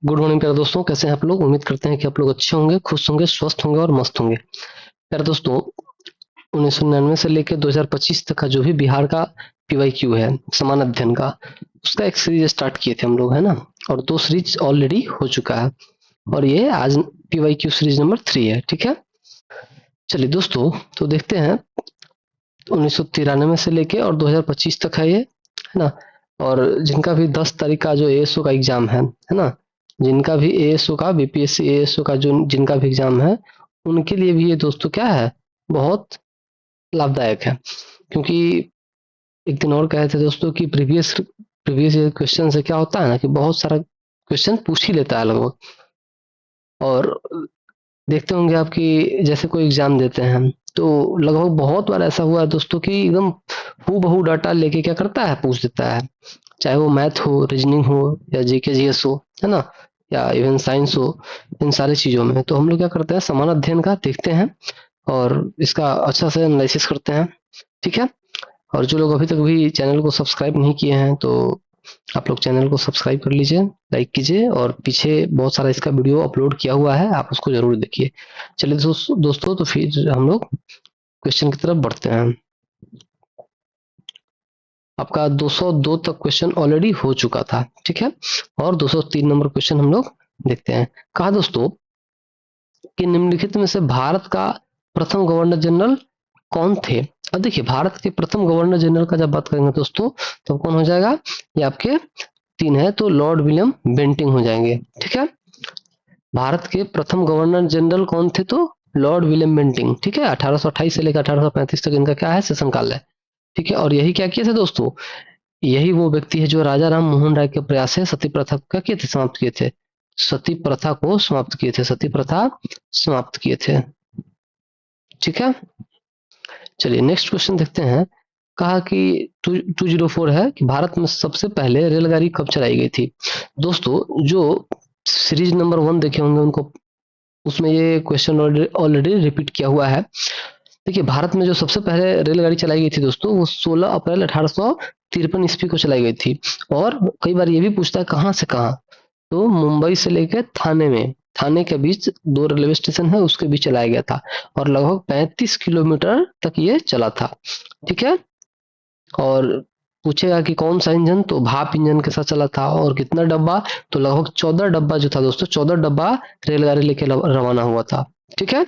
Good morning प्यारे दोस्तों, कैसे हैं आप लोग। उम्मीद करते हैं कि आप लोग अच्छे होंगे, खुश होंगे, स्वस्थ होंगे और मस्त होंगे। प्यारे दोस्तों, 1999 से लेकर 2025 तक का जो भी बिहार का पीवाईक्यू है, समान अध्ययन का, उसका एक सीरीज स्टार्ट किए थे हम लोग, है ना। और 2 सीरीज ऑलरेडी हो चुका है और ये आज पीवाईक्यू सीरीज नंबर 3 है। ठीक है, चलिए दोस्तों, तो देखते हैं 1993 से लेके और 2025 तक है ये, है ना। और जिनका भी 10 तारीख का जो एएसओ का एग्जाम है ना, जिनका भी एएसओ का, बीपीएससी एएसओ का जो जिनका भी एग्जाम है, उनके लिए भी ये दोस्तों क्या है, बहुत लाभदायक है। क्योंकि एक दिन और कहे थे दोस्तों कि प्रीवियस प्रीवियस क्वेश्चन से क्या होता है ना, कि बहुत सारा क्वेश्चन पूछ ही लेता है लगभग। और देखते होंगे आप कि जैसे कोई एग्जाम देते हैं तो लगभग बहुत बार ऐसा हुआ है दोस्तों कि एकदम हूबहू डाटा लेके क्या करता है, पूछ देता है। चाहे वो मैथ हो, रीजनिंग हो, या जीके जीएस हो, है ना, या इवन साइंस हो। इन सारी चीजों में तो हम लोग क्या करते हैं, समान अध्ययन का देखते हैं और इसका अच्छा से एनालिसिस करते हैं। ठीक है, और जो लोग अभी तक भी चैनल को सब्सक्राइब नहीं किए हैं तो आप लोग चैनल को सब्सक्राइब कर लीजिए, लाइक कीजिए, और पीछे बहुत सारा इसका वीडियो अपलोड किया हुआ है, आप उसको जरूर देखिए। चलिए दोस्तों, तो फिर हम लोग क्वेश्चन की तरफ बढ़ते हैं। आपका 202 तक क्वेश्चन ऑलरेडी हो चुका था। ठीक है, और 203 नंबर क्वेश्चन हम लोग देखते हैं। कहा दोस्तों कि निम्नलिखित में से भारत का प्रथम गवर्नर जनरल कौन थे। अब देखिए, भारत के प्रथम गवर्नर जनरल का जब बात करेंगे दोस्तों, तो कौन हो जाएगा, ये आपके 3 है, तो लॉर्ड विलियम बेंटिंग हो जाएंगे। ठीक है, भारत के प्रथम गवर्नर जनरल कौन थे, तो लॉर्ड विलियम बेंटिंग। ठीक है, 1828 से लेकर 1835 तक इनका क्या है, शासनकाल है। ठीक है, और यही क्या किए थे दोस्तों, यही वो व्यक्ति है जो राजा राम मोहन राय के प्रयास से सती प्रथा को क्या किए थे, समाप्त किए थे। सती प्रथा को समाप्त किए थे, सती प्रथा समाप्त किए थे। ठीक है, चलिए नेक्स्ट क्वेश्चन देखते हैं। कहा कि 204 है कि भारत में सबसे पहले रेलगाड़ी कब चलाई गई थी। दोस्तों, जो सीरीज नंबर 1 देखे होंगे उनको, उसमें ये क्वेश्चन ऑलरेडी रिपीट किया हुआ है। देखिए, भारत में जो सबसे पहले रेलगाड़ी चलाई गई थी दोस्तों, वो 16 अप्रैल 1853 ईस्वी को चलाई गई थी। और कई बार ये भी पूछता है कहाँ से कहाँ, तो मुंबई से लेकर थाने में, थाने के बीच 2 रेलवे स्टेशन है, उसके बीच चलाया गया था। और लगभग 35 किलोमीटर तक ये चला था। ठीक है, और पूछेगा कि कौन सा इंजन, तो भाप इंजन के साथ चला था। और कितना डब्बा, तो लगभग 14 डब्बा जो था दोस्तों, 14 डब्बा रेलगाड़ी लेके रवाना हुआ था। ठीक है,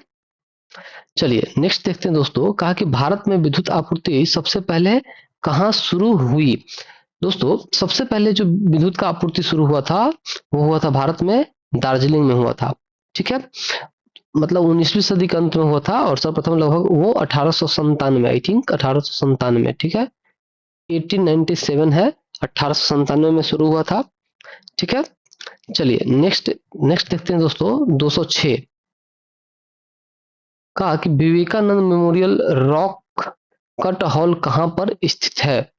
चलिए नेक्स्ट देखते हैं दोस्तों। कहा कि भारत में विद्युत आपूर्ति सबसे पहले कहाँ शुरू हुई। दोस्तों, सबसे पहले जो विद्युत का आपूर्ति शुरू हुआ था, वो हुआ था भारत में दार्जिलिंग में हुआ था। ठीक है, मतलब 19वीं सदी के अंत में हुआ था, और सर्वप्रथम लगभग वो 1897, आई थिंक 1897। ठीक है, 1897 है, 1897 में शुरू हुआ था। ठीक है, चलिए नेक्स्ट नेक्स्ट देखते हैं दोस्तों। 206 कहा कि Vivekananda memorial rock cut hall कहाँ पर स्थित है।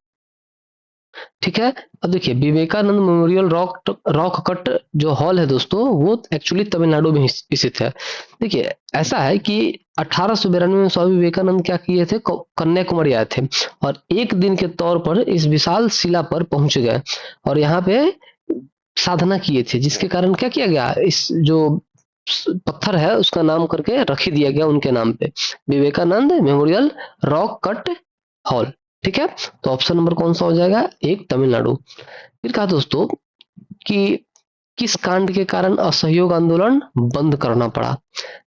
ठीक है, अब देखिए, विवेकानंद मेमोरियल रॉक कट जो हॉल है दोस्तों, वो एक्चुअली तमिलनाडु में स्थित है। देखिए, ऐसा है कि 1892 में स्वामी विवेकानंद क्या किए थे, कन्याकुमारी आए थे, और एक दिन के तौर पर इस विशाल शिला पर पहुंच गए और यहाँ पे साधना किए थे, जिसके कारण क्या किया गया, इस जो पत्थर है उसका नाम करके रख ही दिया गया उनके नाम पे, Vivekananda memorial rock cut hall. ठीक है, तो ऑप्शन नंबर कौन सा हो जाएगा, एक, तमिलनाडु। फिर कहा दोस्तों कि किस कांड के कारण असहयोग आंदोलन बंद करना पड़ा।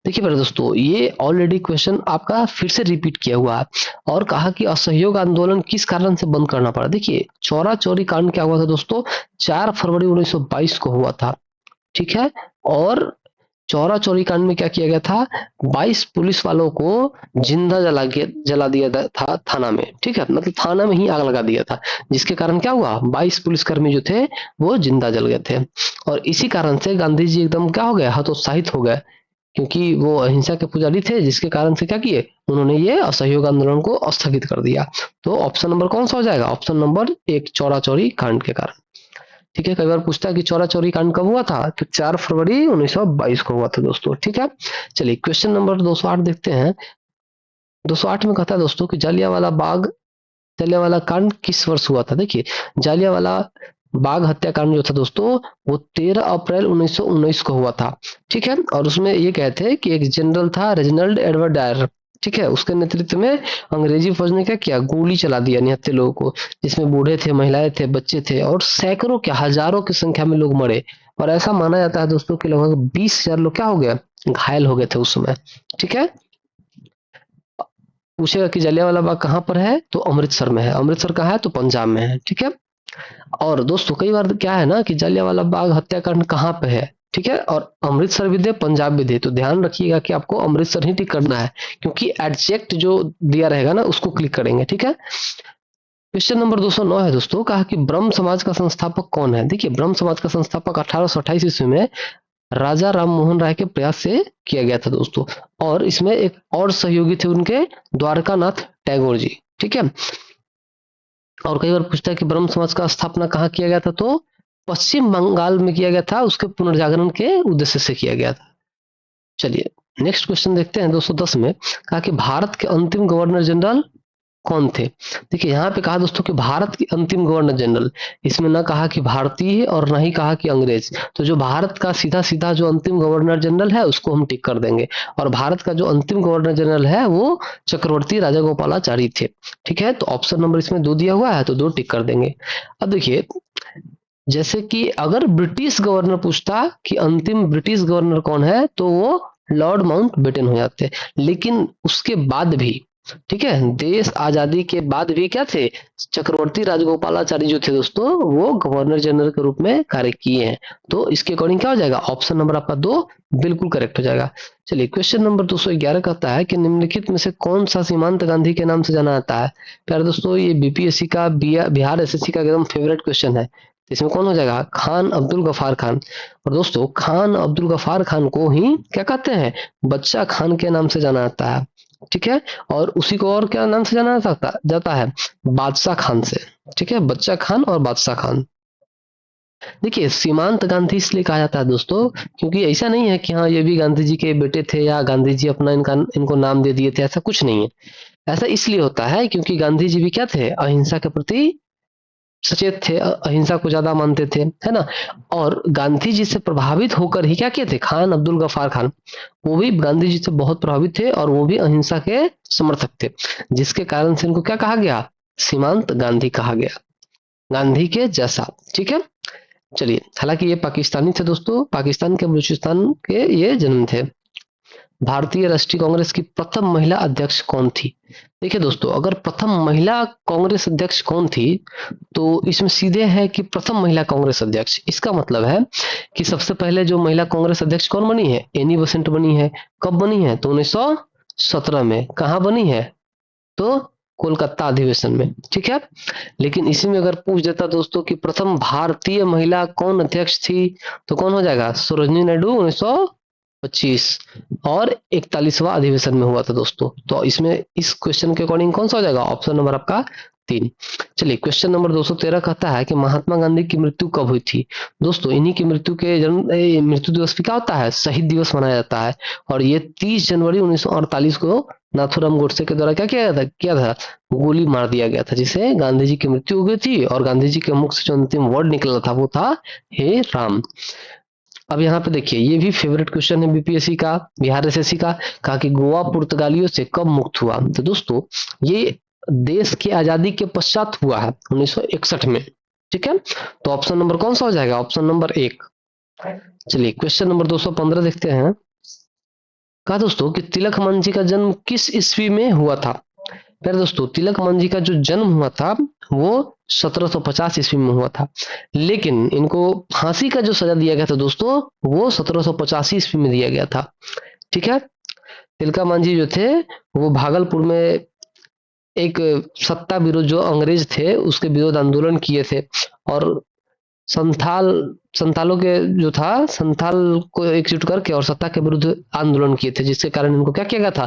देखिए मेरे दोस्तों, ये ऑलरेडी क्वेश्चन आपका फिर से रिपीट किया हुआ है, और कहा कि असहयोग आंदोलन किस कारण से बंद करना पड़ा। देखिए, चौरा चौरी कांड क्या हुआ था दोस्तों, 4 फरवरी 1922 को हुआ था। ठीक है, और चौरा चौरी कांड में क्या किया गया था, 22 पुलिस वालों को जिंदा जला दिया था थाना में। ठीक है, मतलब थाना में ही आग लगा दिया था, जिसके कारण क्या हुआ, 22 पुलिसकर्मी जो थे वो जिंदा जल गए थे। और इसी कारण से गांधी जी एकदम क्या हो गए, हतोत्साहित हो गए, क्योंकि वो अहिंसा के पुजारी थे, जिसके कारण से क्या किए, उन्होंने ये असहयोग आंदोलन को स्थगित कर दिया। तो ऑप्शन नंबर कौन सा हो जाएगा, ऑप्शन नंबर एक, चौरा चौरी कांड के कारण। ठीक है, कई बार पूछता है कि चौरा चौरी कांड कब हुआ था, तो 4 फरवरी 1922 को हुआ था दोस्तों। ठीक है, चलिए क्वेश्चन नंबर 208 देखते हैं। 208 में कहता है दोस्तों कि जालियांवाला कांड किस वर्ष हुआ था। देखिए, जालियांवाला बाग हत्याकांड जो था दोस्तों वो 13 अप्रैल 1919 को हुआ था। ठीक है, और उसमें ये कहते हैं कि एक जनरल था रेजिनाल्ड एडवर्ड डायर, ठीक है, उसके नेतृत्व में अंग्रेजी फौज ने क्या किया, गोली चला दिया निहत्थे लोगों को, जिसमें बूढ़े थे, महिलाएं थे, बच्चे थे, और सैकड़ों क्या हजारों की संख्या में लोग मरे। और ऐसा माना जाता है दोस्तों कि लगभग 20,000 लोग क्या हो गए, घायल हो गए थे उस समय। ठीक है, पूछेगा कि जलियांवाला बाग कहाँ पर है, तो अमृतसर में है। अमृतसर कहाँ है, तो पंजाब में है। ठीक है, और दोस्तों कई बार क्या है ना कि जलियांवाला बाग हत्याकांड कहाँ पे है, ठीक है, और अमृतसर भी दे, पंजाब भी दे, तो ध्यान रखिएगा कि आपको अमृतसर ही टिक करना है, क्योंकि एडजेक्ट जो दिया रहेगा ना उसको क्लिक करेंगे। ठीक है, क्वेश्चन नंबर 209 है दोस्तों, कहा कि ब्रह्म समाज का संस्थापक कौन है। देखिए, ब्रह्म समाज का संस्थापक 1828 ईस्वी में राजा राम मोहन राय के प्रयास से किया गया था दोस्तों, और इसमें एक और सहयोगी थे उनके, द्वारकानाथ टैगोर जी। ठीक है, और कई बार पूछता है कि ब्रह्म समाज का स्थापना कहाँ किया गया था, तो पश्चिम बंगाल में किया गया था, उसके पुनर्जागरण के उद्देश्य से किया गया था। चलिए नेक्स्ट क्वेश्चन देखते हैं 210 में, कहा कि भारत के अंतिम गवर्नर जनरल कौन थे। देखिए यहाँ पे कहा दोस्तों कि भारत के अंतिम गवर्नर जनरल, इसमें ना कहा कि भारतीय और ना ही कहा कि अंग्रेज, तो जो भारत का सीधा सीधा जो अंतिम गवर्नर जनरल है उसको हम टिक कर देंगे, और भारत का जो अंतिम गवर्नर जनरल है वो चक्रवर्ती राजागोपालाचारी थे। ठीक है, तो ऑप्शन नंबर इसमें 2 दिया हुआ है, तो 2 टिक कर देंगे। अब देखिए, जैसे कि अगर ब्रिटिश गवर्नर पूछता कि अंतिम ब्रिटिश गवर्नर कौन है, तो वो लॉर्ड माउंट बेटन हो जाते, लेकिन उसके बाद भी, ठीक है, देश आजादी के बाद भी क्या थे, चक्रवर्ती राजगोपालाचारी जो थे दोस्तों वो गवर्नर जनरल के रूप में कार्य किए हैं। तो इसके अकॉर्डिंग क्या हो जाएगा, ऑप्शन नंबर आपका 2 बिल्कुल करेक्ट हो जाएगा। चलिए क्वेश्चन नंबर 211 कहता है कि निम्नलिखित में से कौन सा सीमांत गांधी के नाम से जाना जाता है। प्यारे दोस्तों, ये बीपीएससी का बिहार एसएससी का एकदम फेवरेट क्वेश्चन है। तो इसमें कौन हो जाएगा, खान अब्दुल गफार खान। और दोस्तों खान अब्दुल गफार खान को ही क्या कहते हैं, बच्चा खान के नाम से जाना जाता है। ठीक है, और उसी को और क्या नाम से जाना जाता है, बादशाह खान से। ठीक है, बच्चा खान और बादशाह खान। देखिए सीमांत गांधी इसलिए कहा जाता है दोस्तों, क्योंकि ऐसा नहीं है कि हाँ ये भी गांधी जी के बेटे थे या गांधी जी अपना इनको नाम दे दिए थे, ऐसा कुछ नहीं है। ऐसा इसलिए होता है क्योंकि गांधी जी भी क्या थे, अहिंसा के प्रति सचेत थे, अहिंसा को ज्यादा मानते थे, है ना। और गांधी जी से प्रभावित होकर ही क्या किए थे, खान अब्दुल गफार खान, वो भी गांधी जी से बहुत प्रभावित थे और वो भी अहिंसा के समर्थक थे, जिसके कारण से इनको क्या कहा गया, सीमांत गांधी कहा गया, गांधी के जैसा। ठीक है, चलिए, हालांकि ये पाकिस्तानी थे दोस्तों, पाकिस्तान के बलूचिस्तान के ये जन्म थे। भारतीय राष्ट्रीय कांग्रेस की प्रथम महिला अध्यक्ष कौन थी। देखिए दोस्तों, अगर प्रथम महिला कांग्रेस अध्यक्ष कौन थी, तो इसमें सीधे है कि प्रथम महिला कांग्रेस अध्यक्ष, इसका मतलब है कि सबसे पहले जो महिला कांग्रेस अध्यक्ष कौन बनी है, एनी बेसेंट बनी है। कब बनी है, तो 1917 में। कहाँ बनी है, तो कोलकाता अधिवेशन में। ठीक है, लेकिन इसी में अगर पूछ देता दोस्तों कि प्रथम भारतीय महिला कौन अध्यक्ष थी, तो कौन हो जाएगा, सरोजनी नायडू 1925, और 41वां अधिवेशन में हुआ था दोस्तों। तो इसमें इस क्वेश्चन के अकॉर्डिंग कौन सा हो जाएगा, ऑप्शन नंबर आपका 3। चलिए क्वेश्चन नंबर 213 कहता है कि महात्मा गांधी की मृत्यु कब हुई थी। दोस्तों इन्हीं की मृत्यु के मृत्यु दिवस भी क्या होता है, शहीद दिवस मनाया जाता है, और ये 30 जनवरी 1948 को नाथूराम गोडसे के द्वारा क्या किया था, गोली मार दिया गया था, जिससे गांधी जी की मृत्यु हो गई थी, और गांधी जी के मुख से जो अंतिम वर्ड निकला था वो था हे राम। अब यहाँ पे देखिए, ये भी फेवरेट क्वेश्चन है बीपीएससी का, बिहार एसएससी का। कहा कि गोवा पुर्तगालियों से कब मुक्त हुआ। तो दोस्तों ये देश की आजादी के पश्चात हुआ है, 1961 में। ठीक है, तो ऑप्शन नंबर कौन सा हो जाएगा, ऑप्शन नंबर 1। चलिए क्वेश्चन नंबर 215 देखते हैं। कहा दोस्तों कि तिलक मांझी का जन्म किस ईस्वी में हुआ था। प्यारे दोस्तों, तिलक मांझी का जो जन्म हुआ था वो 1750 ईस्वी में हुआ था, लेकिन इनको फांसी का जो सजा दिया गया था दोस्तों वो 1785 ईस्वी में दिया गया था। ठीक है, तिलका मांझी जो थे वो भागलपुर में एक सत्ता विरोध, जो अंग्रेज थे उसके विरोध आंदोलन किए थे, और संथाल संथालों के जो था, संथाल को एकजुट करके और सत्ता के विरुद्ध आंदोलन किए थे, जिसके कारण इनको क्या किया गया था,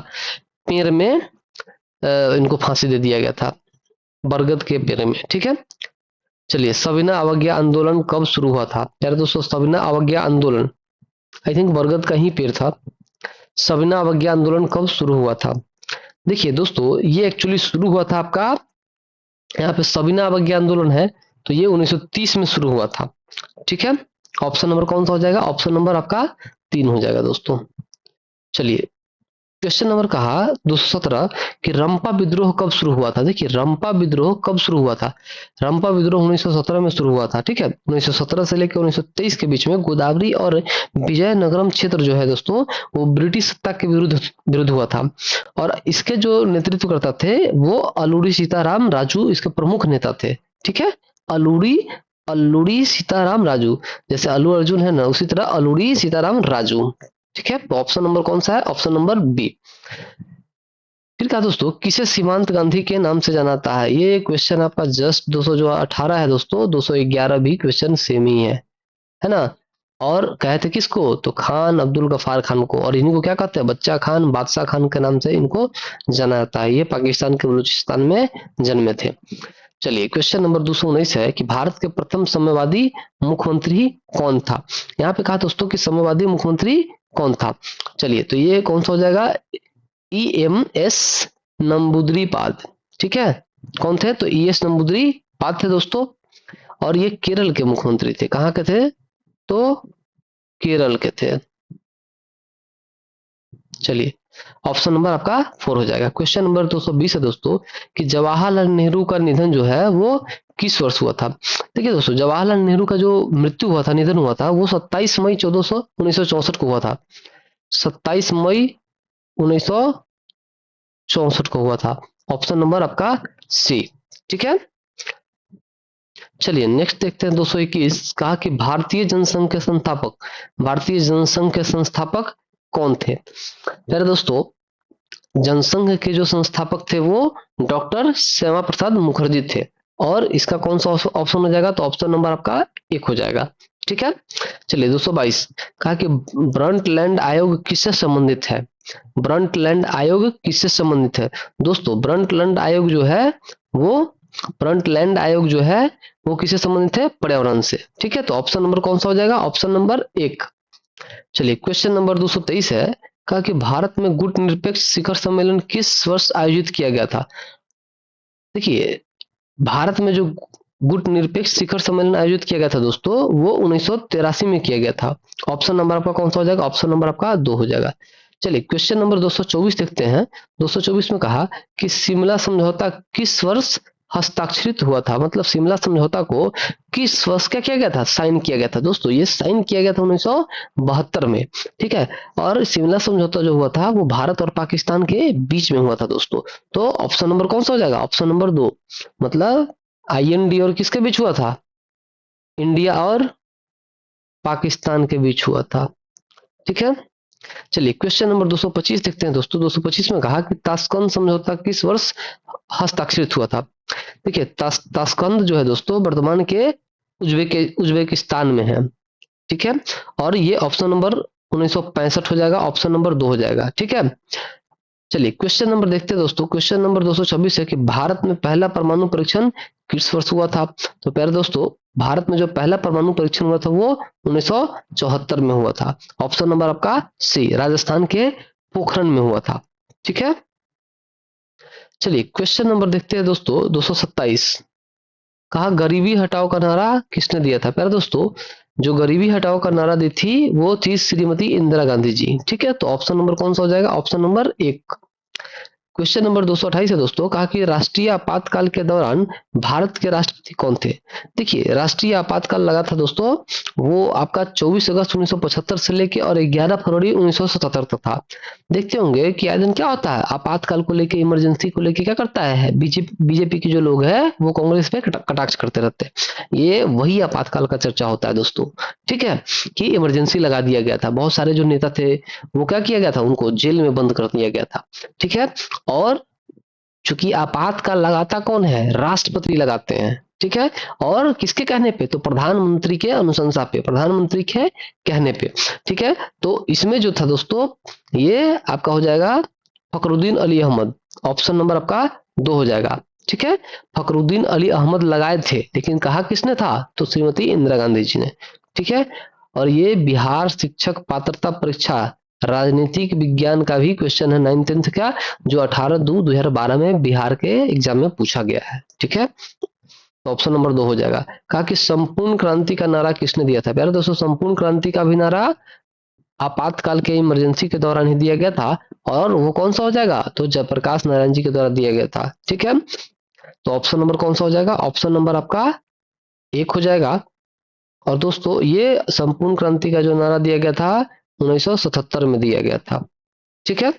पेड़ में इनको फांसी दे दिया गया था, बरगद के पेड़ में। ठीक है, चलिए सविनय अवज्ञा आंदोलन कब शुरू हुआ था। यार दोस्तों, सविनय अवज्ञा आंदोलन आई थिंक बरगद का ही पेड़ था। सविनय अवज्ञा आंदोलन कब शुरू हुआ था। देखिए दोस्तों, ये एक्चुअली शुरू हुआ था आपका, यहाँ पे सविनय अवज्ञा आंदोलन है तो ये 1930 में शुरू हुआ था। ठीक है, ऑप्शन नंबर कौन सा हो जाएगा? ऑप्शन नंबर आपका 3 हो जाएगा दोस्तों। चलिए, क्वेश्चन नंबर कहा 217 कि रंपा विद्रोह कब शुरू हुआ था? देखिए, रंपा विद्रोह कब शुरू हुआ था? रंपा विद्रोह 1917 में शुरू हुआ था। ठीक है, 1917 से लेकर 1923 के बीच में गोदावरी और विजयनगरम क्षेत्र जो है दोस्तों, वो ब्रिटिश सत्ता के विरुद्ध विरुद्ध हुआ था। और इसके जो नेतृत्व करता थे वो अलूरी सीताराम राजू इसके प्रमुख नेता थे। ठीक है, अलूरी अलूरी सीताराम राजू, जैसे अल्लू अर्जुन है ना, उसी तरह अलूरी सीताराम राजू। ठीक है, तो ऑप्शन नंबर कौन सा है? Option number B. फिर कहा दोस्तों, किसे सीमांत गांधी के नाम से जाना जाता है? ये क्वेश्चन आपका जस्ट 218 है दोस्तों, 211 भी क्वेश्चन सेम ही है ना। और कहे थे किसको? तो खान अब्दुल गफार खान को। और इनको क्या कहते हैं? बच्चा खान, बादशाह खान के नाम से इनको जाना जाता है। ये पाकिस्तान के बलूचिस्तान में जन्मे थे। चलिए, क्वेश्चन नंबर 219 है कि भारत के प्रथम साम्यवादी मुख्यमंत्री कौन था? यहाँ पे कहा दोस्तों कि साम्यवादी मुख्यमंत्री कौन था। चलिए, तो ये कौन सा हो जाएगा? EMS नंबूदरीपाद। ठीक है, कौन थे? तो ES नंबूदरीपाद थे दोस्तों। और ये केरल के मुख्यमंत्री थे। कहाँ के थे? तो केरल के थे। चलिए, ऑप्शन नंबर आपका 4 हो जाएगा। क्वेश्चन नंबर 220 है दोस्तों कि जवाहरलाल नेहरू का निधन जो है वो किस वर्ष हुआ था? देखिए दोस्तों, जवाहरलाल नेहरू का जो मृत्यु हुआ था, निधन हुआ था, वो 27 मई 1964 को हुआ था। 27 मई 1964 को हुआ था। ऑप्शन नंबर आपका सी। ठीक है, चलिए नेक्स्ट देखते हैं 221। कहा कि भारतीय जनसंघ के संस्थापक, भारतीय जनसंघ के संस्थापक कौन थे? प्यारे दोस्तों, जनसंघ के जो संस्थापक थे वो डॉक्टर श्यामा प्रसाद मुखर्जी थे। और इसका कौन सा ऑप्शन हो जाएगा? तो ऑप्शन नंबर आपका 1 हो जाएगा। ठीक है, चलिए 222। कहा कि ब्रंटलैंड आयोग किससे संबंधित है? ब्रंटलैंड आयोग किससे संबंधित है? दोस्तों, ब्रंटलैंड आयोग जो है वो ब्रंटलैंड आयोग जो है वो किससे संबंधित है? पर्यावरण से। ठीक है, तो ऑप्शन नंबर कौन सा हो जाएगा? Option number 1। चलिए, क्वेश्चन नंबर 223 है। कहा कि भारत में गुट निरपेक्ष शिखर सम्मेलन किस वर्ष आयोजित किया गया था? देखिए, भारत में जो गुट निरपेक्ष शिखर सम्मेलन आयोजित किया गया था दोस्तों, वो 1983 में किया गया था। ऑप्शन नंबर आपका कौन सा हो जाएगा? ऑप्शन नंबर आपका 2 हो जाएगा। चलिए, क्वेश्चन नंबर 224 देखते हैं। 224 में कहा कि शिमला समझौता किस वर्ष हस्ताक्षरित हुआ था? मतलब शिमला समझौता को किस वर्ष क्या किया गया था? साइन किया गया था। दोस्तों, ये साइन किया गया था 1972 में। ठीक है, और शिमला समझौता जो हुआ था वो भारत और पाकिस्तान के बीच में हुआ था दोस्तों। तो ऑप्शन नंबर कौन सा हो जाएगा? Option number 2। मतलब IND और किसके बीच हुआ था? इंडिया और पाकिस्तान के बीच हुआ था। ठीक है, चलिए क्वेश्चन नंबर 225 देखते हैं दोस्तों। 225 में कहा कि ताशकंद समझौता किस वर्ष हस्ताक्षरित हुआ था? देखिए, ताशकंद जो है दोस्तों वर्तमान के उज्बेकिस्तान में है। ठीक है, और ये ऑप्शन नंबर 1965 हो जाएगा। ऑप्शन नंबर 2 हो जाएगा। ठीक है, चलिए क्वेश्चन नंबर देखते हैं दोस्तों। क्वेश्चन नंबर 226 है कि भारत में पहला परमाणु परीक्षण किस वर्ष हुआ था? तो प्यारे दोस्तों, भारत में जो पहला परमाणु परीक्षण हुआ था वो 1974 में हुआ था। ऑप्शन नंबर आपका सी, राजस्थान के पोखरण में हुआ था। ठीक है, चलिए क्वेश्चन नंबर देखते हैं दोस्तों। 227 कहा गरीबी हटाओ का नारा किसने दिया था? प्यारे दोस्तों, जो गरीबी हटाओ का नारा दी थी वो थी श्रीमती इंदिरा गांधी जी। ठीक है, तो ऑप्शन नंबर कौन सा हो जाएगा? Option number 1। क्वेश्चन नंबर 228 है दोस्तों। कहा कि राष्ट्रीय आपातकाल के दौरान भारत के राष्ट्रपति कौन थे? देखिए, राष्ट्रीय आपातकाल लगा था दोस्तों, वो आपका 24 अगस्त 1975 से लेके और 11 फरवरी 1977 तक था। देखते होंगे कि आए दिन क्या होता है, आपातकाल को लेके, इमरजेंसी को लेके क्या करता है बीजेपी के जो लोग हैं वो कांग्रेस पे कटाक्ष करते रहते हैं। ये वही आपातकाल का चर्चा होता है दोस्तों। ठीक है, कि इमरजेंसी लगा दिया गया था, बहुत सारे जो नेता थे वो क्या किया गया था, उनको जेल में बंद कर दिया गया था। ठीक है, और चूंकि आपातकाल लगाता कौन है? राष्ट्रपति लगाते हैं। ठीक है, और किसके कहने पे? तो प्रधानमंत्री के अनुशंसा पे, प्रधानमंत्री के कहने पे। ठीक है, तो इसमें जो था दोस्तों, ये आपका हो जाएगा फखरुद्दीन अली अहमद। ऑप्शन नंबर आपका 2 हो जाएगा। ठीक है, फखरुद्दीन अली अहमद लगाए थे, लेकिन कहा किसने था? तो श्रीमती इंदिरा गांधी जी ने। ठीक है, और ये बिहार शिक्षक पात्रता परीक्षा राजनीतिक विज्ञान का भी क्वेश्चन है 9th-10th का, जो 18/2/2012 में बिहार के एग्जाम में पूछा गया है। ठीक है, तो ऑप्शन नंबर 2 हो जाएगा। कहा कि संपूर्ण क्रांति का नारा किसने दिया था? प्यारे दोस्तों, संपूर्ण क्रांति का भी नारा आपातकाल के इमरजेंसी के दौरान ही दिया गया था, और वो कौन सा हो जाएगा? तो जयप्रकाश नारायण जी के द्वारा दिया गया था। ठीक है, तो ऑप्शन नंबर कौन सा हो जाएगा? ऑप्शन नंबर आपका 1 हो जाएगा। और दोस्तों, ये संपूर्ण क्रांति का जो नारा दिया गया था 1977 में दिया गया था। ठीक है,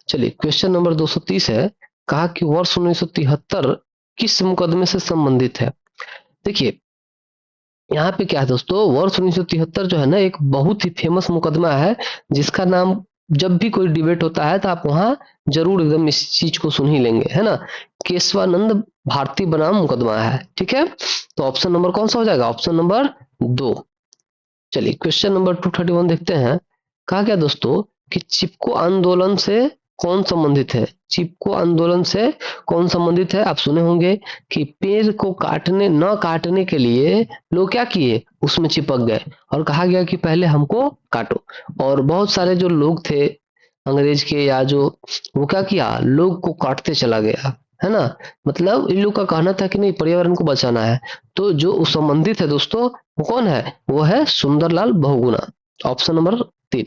चलिए क्वेश्चन नंबर 230 है। कहा कि वर्ष 1973 किस मुकदमे से संबंधित है? देखिए, यहाँ पे क्या है दोस्तों, वर्ष 1973 जो है ना, एक बहुत ही फेमस मुकदमा है, जिसका नाम जब भी कोई डिबेट होता है तो आप वहां जरूर एकदम इस चीज को सुन ही लेंगे, है ना। केशवानंद भारती बनाम मुकदमा है। ठीक है, तो ऑप्शन नंबर कौन सा हो जाएगा? Option number 2। चलिए क्वेश्चन नंबर 231 देखते हैं। कहा क्या दोस्तों कि चिपको आंदोलन से कौन संबंधित है? चिपको आंदोलन से कौन संबंधित है? आप सुने होंगे कि पेड़ को न काटने के लिए लोग क्या किए, उसमें चिपक गए, और कहा गया कि पहले हमको काटो। और बहुत सारे जो लोग थे अंग्रेज के, या जो, वो क्या किया, लोग को काटते चला गया, है ना। मतलब इन लोग का कहना था कि नहीं, पर्यावरण को बचाना है। तो जो संबंधित है दोस्तों, वो कौन है? वो है Sunderlal Bahuguna. Option number 3।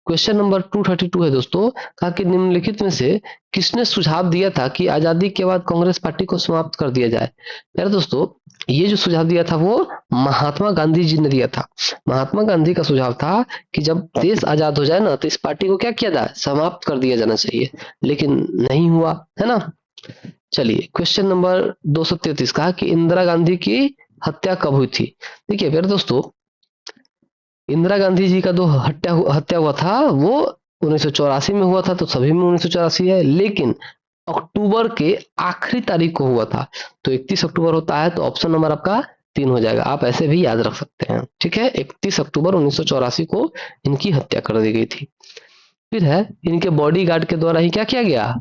Question number 232 है दोस्तों। कहा कि निम्नलिखित में से किसने सुझाव दिया था कि आजादी के बाद कांग्रेस पार्टी को समाप्त कर दिया जाए? यार दोस्तों, ये जो सुझाव दिया था वो महात्मा गांधी जी ने दिया था। महात्मा गांधी का सुझाव था कि जब देश आजाद हो जाए ना, तो इस पार्टी को क्या किया जाए, समाप्त कर दिया जाना चाहिए, लेकिन नहीं हुआ, है ना। चलिए क्वेश्चन नंबर 233। कहा कि इंदिरा गांधी की हत्या कब हुई थी? देखिए मेरे दोस्तों, इंदिरा गांधी जी का जो हत्या हुआ था वो 1984 में हुआ था, तो सभी में 1984 है, लेकिन अक्टूबर के आखिरी तारीख को हुआ था, तो 31 अक्टूबर होता है, तो ऑप्शन नंबर आपका 3 हो जाएगा। आप ऐसे भी याद रख सकते हैं। ठीक है, 31 अक्टूबर 1984 को इनकी हत्या कर दी गई थी। फिर है, इनके बॉडीगार्ड के द्वारा ही क्या किया गया,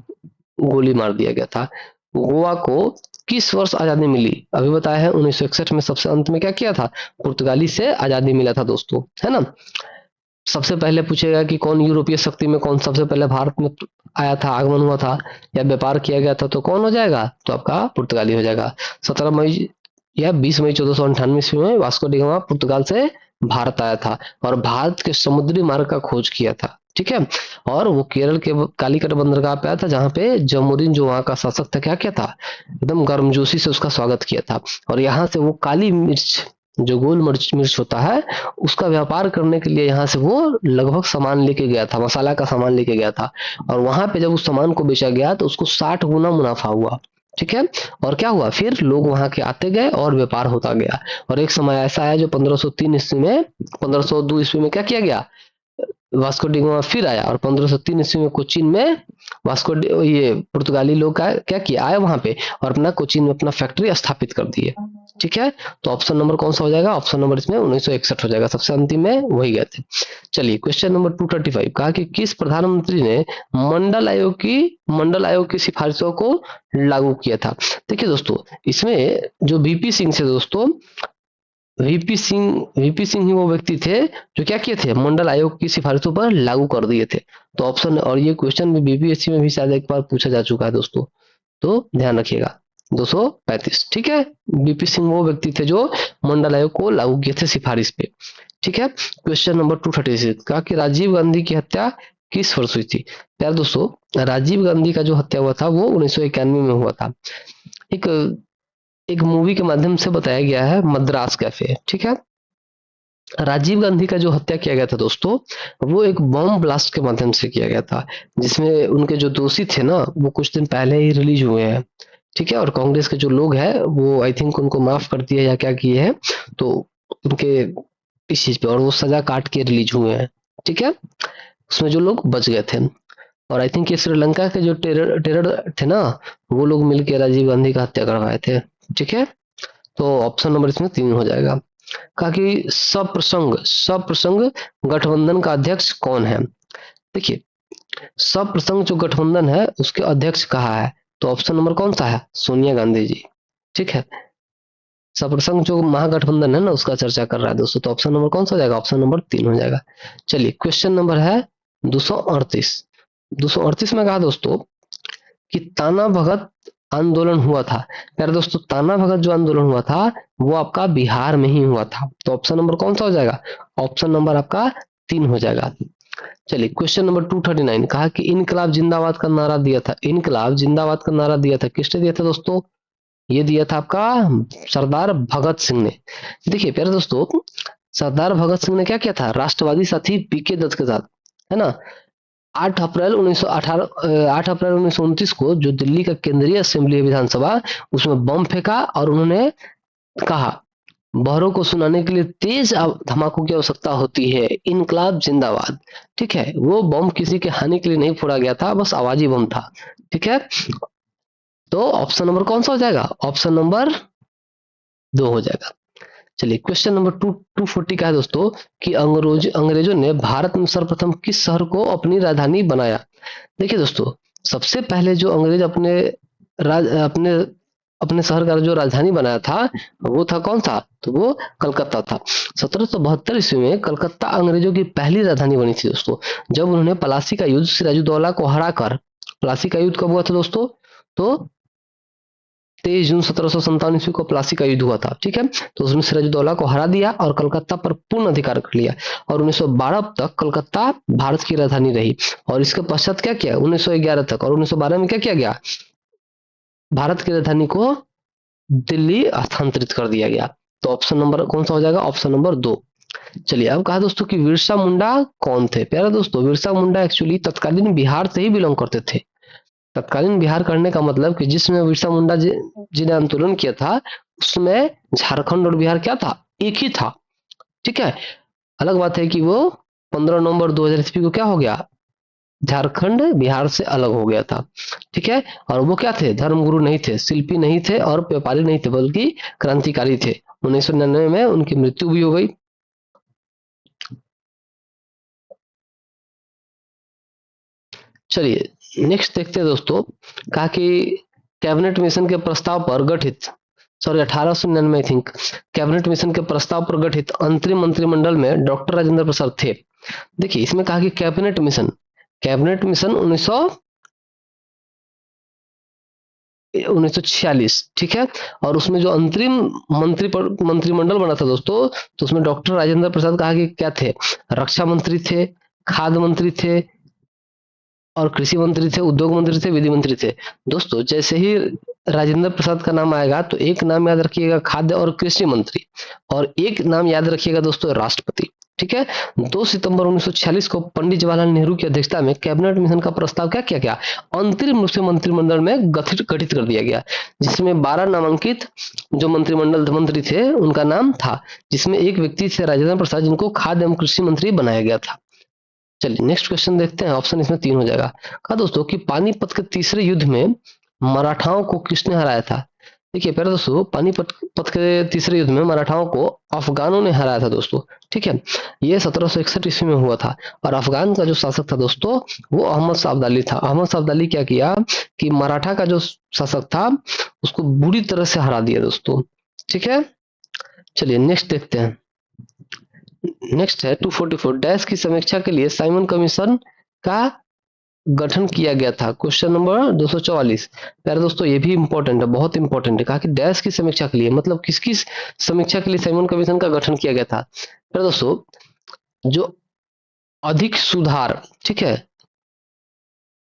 गोली मार दिया गया था। गोवा को किस वर्ष आजादी मिली? अभी बताया है 1961 में सबसे अंत में क्या किया था, पुर्तगाली से आजादी मिला था दोस्तों, है ना। सबसे पहले पूछेगा कि कौन यूरोपीय शक्ति में कौन सबसे पहले भारत में आया था, आगमन हुआ था, या व्यापार किया गया था, तो कौन हो जाएगा, तो आपका पुर्तगाली हो जाएगा। 17 मई या 20 मई 1498 ईस्वी में वास्को डी गामा पुर्तगाल से भारत आया था, और भारत के समुद्री मार्ग का खोज किया था। ठीक है, और वो केरल के कालीकट बंदरगाह पे आया था, जहां पे जमुरीन जो वहां का शासक था क्या किया था, एकदम गर्मजोशी से उसका स्वागत किया था। और यहाँ से वो काली मिर्च, जो गोल मिर्च मिर्च होता है, उसका व्यापार करने के लिए यहाँ से वो लगभग सामान लेके गया था, मसाला का सामान लेके गया था। और वहां पे जब उस सामान को बेचा गया तो उसको 60 गुना मुनाफा हुआ। ठीक है, और क्या हुआ, फिर लोग वहां के आते गए और व्यापार होता गया। और एक समय ऐसा है जो 1503 ईस्वी में, 1502 ईस्वी में क्या किया गया, वास्को डी गामा फिर आया, और 1503 ईस्वी में कोचीन में ये पुर्तगाली लोग का क्या किया, आए वहां पे, और अपना कोचीन में अपना फैक्ट्री स्थापित कर दिए। ठीक है, तो ऑप्शन नंबर कौन सा हो जाएगा, ऑप्शन नंबर इसमें 1961 हो जाएगा, सबसे अंतिम में वही गए थे। चलिए क्वेश्चन नंबर 235। कहा कि किस प्रधानमंत्री ने मंडल आयोग की सिफारिशों को लागू किया था? देखिए दोस्तों, इसमें जो वीपी सिंह से दोस्तों, वीपी सिंह ही वो व्यक्ति थे जो क्या किए थे, मंडल आयोग की सिफारिशों पर लागू कर दिए थे। तो ऑप्शन, और ये क्वेश्चन भी बीपीएससी में भी शायद एक बार पूछा जा चुका है दोस्तों, तो ध्यान रखिएगा। 235। ठीक है, बीपी सिंह वो व्यक्ति थे जो मंडल आयोग को लागू किए थे सिफारिश पे। ठीक है, क्वेश्चन नंबर 236। कहा कि राजीव गांधी की हत्या किस वर्ष हुई थी? यार दोस्तों, राजीव गांधी का जो हत्या हुआ था वो 1991 में हुआ था। एक एक मूवी के माध्यम से बताया गया है, मद्रास कैफे। ठीक है, राजीव गांधी का जो हत्या किया गया था दोस्तों, वो एक बॉम्ब ब्लास्ट के माध्यम से किया गया था, जिसमें उनके जो दोषी थे ना, वो कुछ दिन पहले ही रिलीज हुए हैं। ठीक है, और कांग्रेस के जो लोग हैं वो आई थिंक उनको माफ कर दिया या क्या किए हैं, तो उनके इस चीज पे, और वो सजा काट के रिलीज हुए हैं। ठीक है, उसमें जो लोग बच गए थे, और आई थिंक ये श्रीलंका के जो टेरर थे ना, वो लोग मिलकर राजीव गांधी का हत्या करवाए थे। ठीक है, तो ऑप्शन नंबर इसमें 3 हो जाएगा। कहा कि सप्रसंग गठबंधन का अध्यक्ष कौन है? देखिए, सप्रसंग जो गठबंधन है उसके अध्यक्ष कहा है, तो ऑप्शन नंबर कौन सा है, सोनिया गांधी जी। ठीक है, सप्रसंग जो महागठबंधन है ना, उसका चर्चा कर रहा है दोस्तों, तो ऑप्शन नंबर कौन सा हो जाएगा, ऑप्शन नंबर 3 हो जाएगा। चलिए क्वेश्चन नंबर है 238। 238 में कहा दोस्तों कि ताना भगत आंदोलन हुआ था? प्यारे दोस्तों, ताना भगत जो आंदोलन हुआ था वो आपका बिहार में ही हुआ था। तो ऑप्शन नंबर कौन सा हो जाएगा? ऑप्शन नंबर आपका 3 हो जाएगा। चलिए क्वेश्चन नंबर 239, कहा कि इनकलाब जिंदाबाद का नारा दिया था। इनकलाब जिंदाबाद का नारा दिया था, किसने दिया था दोस्तों? ये दिया था आपका सरदार भगत सिंह ने। देखिए प्यारे दोस्तों, सरदार भगत सिंह ने क्या किया था? राष्ट्रवादी साथी पीके दत्त के साथ, है ना, 8 अप्रैल 1929 को जो दिल्ली का केंद्रीय असेंबली है विधानसभा, उसमें बम फेंका और उन्होंने कहा बहरों को सुनाने के लिए तेज धमाकों की आवश्यकता होती है, इनकलाब जिंदाबाद। ठीक है, वो बम किसी के हानि के लिए नहीं फोड़ा गया था, बस आवाजी बम था। ठीक है, तो ऑप्शन नंबर कौन सा हो जाएगा? ऑप्शन नंबर 2 हो जाएगा। चलिए क्वेश्चन नंबर 240 का है दोस्तों कि अंग्रेजों ने भारत में सर्वप्रथम किस शहर को अपनी राजधानी बनाया? देखिए दोस्तों, सबसे पहले जो अंग्रेज अपने अपने शहर का जो राजधानी बनाया था वो था कौन सा? तो वो कलकत्ता था। 1772 ईस्वी में कलकत्ता अंग्रेजों की पहली राजधानी बनी थी दोस्तों, जब उन्होंने प्लासी का युद्ध सिराजुद्दौला को हराकर, प्लासी का युद्ध कब हुआ था दोस्तों? तो 23 जून 1757 ईस्वी को प्लासी का युद्ध हुआ था। ठीक है, तो उसमें सिराजुद्दौला को हरा दिया और कलकत्ता पर पूर्ण अधिकार कर लिया, और 1912 तक कलकत्ता भारत की राजधानी रही। और इसके पश्चात क्या किया? 1911 तक, और 1912 में क्या किया गया? भारत की राजधानी को दिल्ली हस्तांतरित कर दिया गया। तो ऑप्शन नंबर कौन सा हो जाएगा? Option number 2। चलिए अब कहा दोस्तों कि बिरसा मुंडा कौन थे? प्यारे दोस्तों, बिरसा मुंडा एक्चुअली तत्कालीन बिहार से ही बिलोंग करते थे। तत्कालीन बिहार करने का मतलब कि जिसमें बिरसा मुंडा जी ने आंदोलन किया था उसमें झारखंड और बिहार क्या था? एक ही था। ठीक है, अलग बात है कि वो 15 नवंबर 2000 ईस्वी को क्या हो गया? झारखंड बिहार से अलग हो गया था। ठीक है, और वो क्या थे? धर्मगुरु नहीं थे, शिल्पी नहीं थे और व्यापारी नहीं थे, बल्कि क्रांतिकारी थे। 1999 में उनकी मृत्यु भी हो गई। चलिए नेक्स्ट देखते हैं दोस्तों, कहा कि कैबिनेट मिशन के प्रस्ताव पर गठित, sorry 1899 I think, cabinet mission के प्रस्ताव पर गठित अंतरिम मंत्रिमंडल में डॉक्टर राजेंद्र प्रसाद थे। देखिए इसमें कहा कि कैबिनेट मिशन 1946, ठीक है, और उसमें जो अंतरिम मंत्रिमंडल बना था दोस्तों, तो उसमें डॉक्टर राजेंद्र प्रसाद कहा कि क्या थे? रक्षा मंत्री थे, खाद्य मंत्री थे और कृषि मंत्री थे, उद्योग मंत्री थे, विधि मंत्री थे। दोस्तों जैसे ही राजेंद्र प्रसाद का नाम आएगा तो एक नाम याद रखिएगा खाद्य और कृषि मंत्री, और एक नाम याद रखिएगा दोस्तों राष्ट्रपति। ठीक है, 2 सितंबर 1946 को पंडित जवाहरलाल नेहरू की अध्यक्षता में कैबिनेट मिशन का प्रस्ताव क्या किया गया? अंतरिम रूप से मंत्रिमंडल में गठित कर दिया गया, जिसमें 12 नामांकित जो मंत्रिमंडल मंत्री थे उनका नाम था, जिसमें एक व्यक्ति थे राजेंद्र प्रसाद, जिनको खाद्य एवं कृषि मंत्री बनाया गया था। चलिए नेक्स्ट क्वेश्चन देखते हैं, ऑप्शन इसमें 3 हो जाएगा। कहा दोस्तों कि पानीपत के तीसरे युद्ध में मराठाओं को किसने हराया था? देखिए पहले दोस्तों, पानीपत के तीसरे युद्ध में मराठाओं को अफगानों ने हराया था दोस्तों। ठीक है, ये 1761 ईस्वी में हुआ था, और अफगान का जो शासक था दोस्तों वो अहमद शाह अब्दाली था। अहमद शाह अब्दाली क्या किया कि मराठा का जो शासक था उसको बुरी तरह से हरा दिया दोस्तों। ठीक है, चलिए नेक्स्ट देखते हैं। नेक्स्ट है 244, डैश की समीक्षा के लिए साइमन कमीशन का गठन किया गया था। Question number 244। प्यारे दोस्तों ये भी इंपॉर्टेंट है, बहुत इंपॉर्टेंट है। कहा कि डैश की समीक्षा के लिए, मतलब किसकी समीक्षा के लिए साइमन कमीशन का गठन किया गया था? प्यारे दोस्तों, जो अधिक सुधार, ठीक है,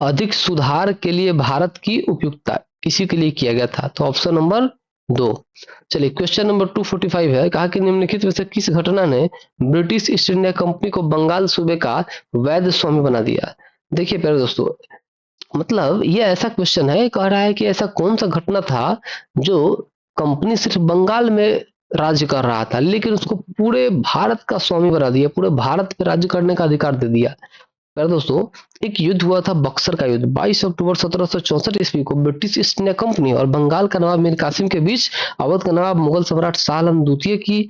अधिक सुधार के लिए भारत की उपयुक्तता, इसी के लिए किया गया था। तो ऑप्शन नंबर 2। चलिए क्वेश्चन नंबर 245 है, कहा कि निम्नलिखित में से किस घटना ने ब्रिटिश ईस्ट इंडिया कंपनी को बंगाल सूबे का वैध स्वामी बना दिया? देखिए प्यारे दोस्तों, मतलब ये ऐसा क्वेश्चन है, कह रहा है कि ऐसा कौन सा घटना था जो कंपनी सिर्फ बंगाल में राज्य कर रहा था लेकिन उसको पूरे भारत का स्वामी बना दिया, पूरे भारत पे राज्य करने का अधिकार दे दिया। प्यारे दोस्तों, एक युद्ध हुआ था बक्सर का युद्ध, 22 अक्टूबर 1764 ईस्वी को ब्रिटिश ईस्ट इंडिया कंपनी और बंगाल का नवाब मीर कासिम के बीच अवध का नवाब मुगल सम्राट शाह आलम द्वितीय की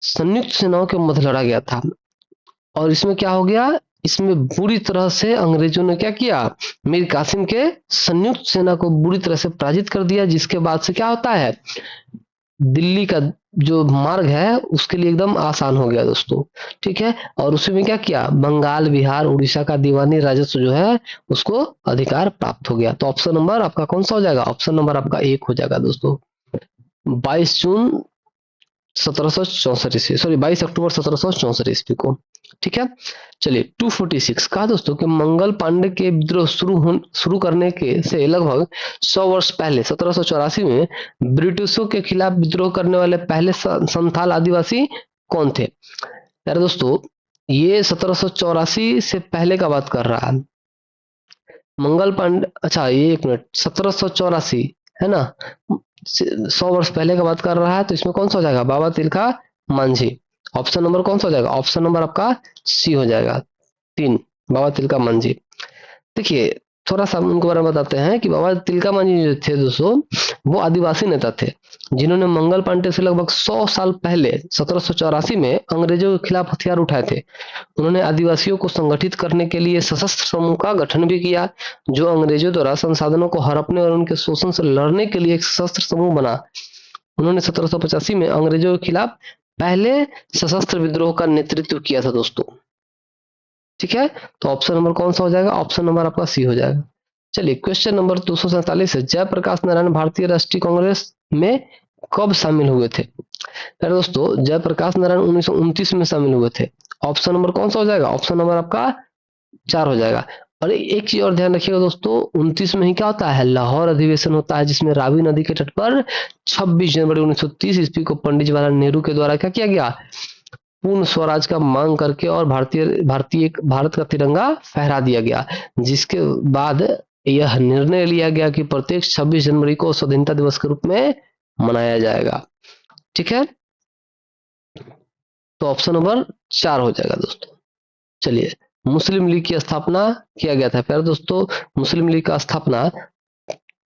संयुक्त सेनाओं के मध्य लड़ा गया था। और इसमें क्या हो गया? इसमें बुरी तरह से अंग्रेजों ने क्या किया? मीर कासिम के संयुक्त सेना को बुरी तरह से पराजित कर दिया, जिसके बाद से क्या होता है? दिल्ली का जो मार्ग है उसके लिए एकदम आसान हो गया दोस्तों। ठीक है, और उसमें क्या किया, बंगाल, बिहार, उड़ीसा का दीवानी राजस्व जो है उसको अधिकार प्राप्त हो गया। तो ऑप्शन नंबर आपका कौन सा हो जाएगा, ऑप्शन नंबर आपका एक हो जाएगा दोस्तों। 22 जून 1764 ईस्वी, सॉरी 22 अक्टूबर 1764 ईस्वी को। ठीक है, चलिए 246 कहा दोस्तों कि मंगल पांडे के विद्रोह शुरू करने के से लगभग 100 वर्ष पहले 1784 में ब्रिटिशों के खिलाफ विद्रोह करने वाले पहले संथाल आदिवासी कौन थे। यार दोस्तों, ये 1784 से पहले का बात कर रहा है मंगल पांडे। अच्छा, ये एक मिनट, 1784 है ना, 100 वर्ष पहले का बात कर रहा है, तो इसमें कौन सा हो जाएगा, बाबा तिलका मांझी। ऑप्शन नंबर कौन सा हो जाएगा, ऑप्शन नंबर आपका सी हो जाएगा, 3, बाबा तिलका मांझी। देखिए, थोड़ा सा उनके बारे में बताते हैं कि बाबा तिलका मांझी जो थे दोस्तों, वो आदिवासी नेता थे जिन्होंने मंगल पांडे से लगभग 100 साल पहले 1784 में अंग्रेजों के खिलाफ हथियार उठाए थे। उन्होंने आदिवासियों को संगठित करने के लिए सशस्त्र समूह का गठन भी किया, जो अंग्रेजों द्वारा संसाधनों को हड़पने और उनके शोषण से लड़ने के लिए एक सशस्त्र समूह बना। उन्होंने 1785 में अंग्रेजों के खिलाफ पहले सशस्त्र विद्रोह का नेतृत्व किया था दोस्तों। ठीक है, तो ऑप्शन नंबर कौन सा हो जाएगा, ऑप्शन नंबर आपका सी हो जाएगा। चलिए क्वेश्चन नंबर 247 है, जयप्रकाश नारायण भारतीय राष्ट्रीय कांग्रेस में कब शामिल हुए थे। यार दोस्तों, जयप्रकाश नारायण 1929 में शामिल हुए थे। ऑप्शन नंबर कौन सा हो जाएगा, ऑप्शन नंबर आपका 4 हो जाएगा। और एक चीज और ध्यान रखिएगा दोस्तों, 29 में ही क्या होता है, लाहौर अधिवेशन होता है, जिसमें रावी नदी के तट पर 26 जनवरी 1930 ईस्वी को पंडित जवाहरलाल नेहरू के द्वारा क्या किया गया, पूर्ण स्वराज का मांग करके और भारत का तिरंगा फहरा दिया गया, जिसके बाद यह निर्णय लिया गया कि प्रत्येक 26 जनवरी को स्वाधीनता दिवस के रूप में मनाया जाएगा। ठीक है, तो ऑप्शन नंबर 4 हो जाएगा दोस्तों। चलिए, मुस्लिम लीग की स्थापना किया गया था प्यारे दोस्तों, मुस्लिम लीग का स्थापना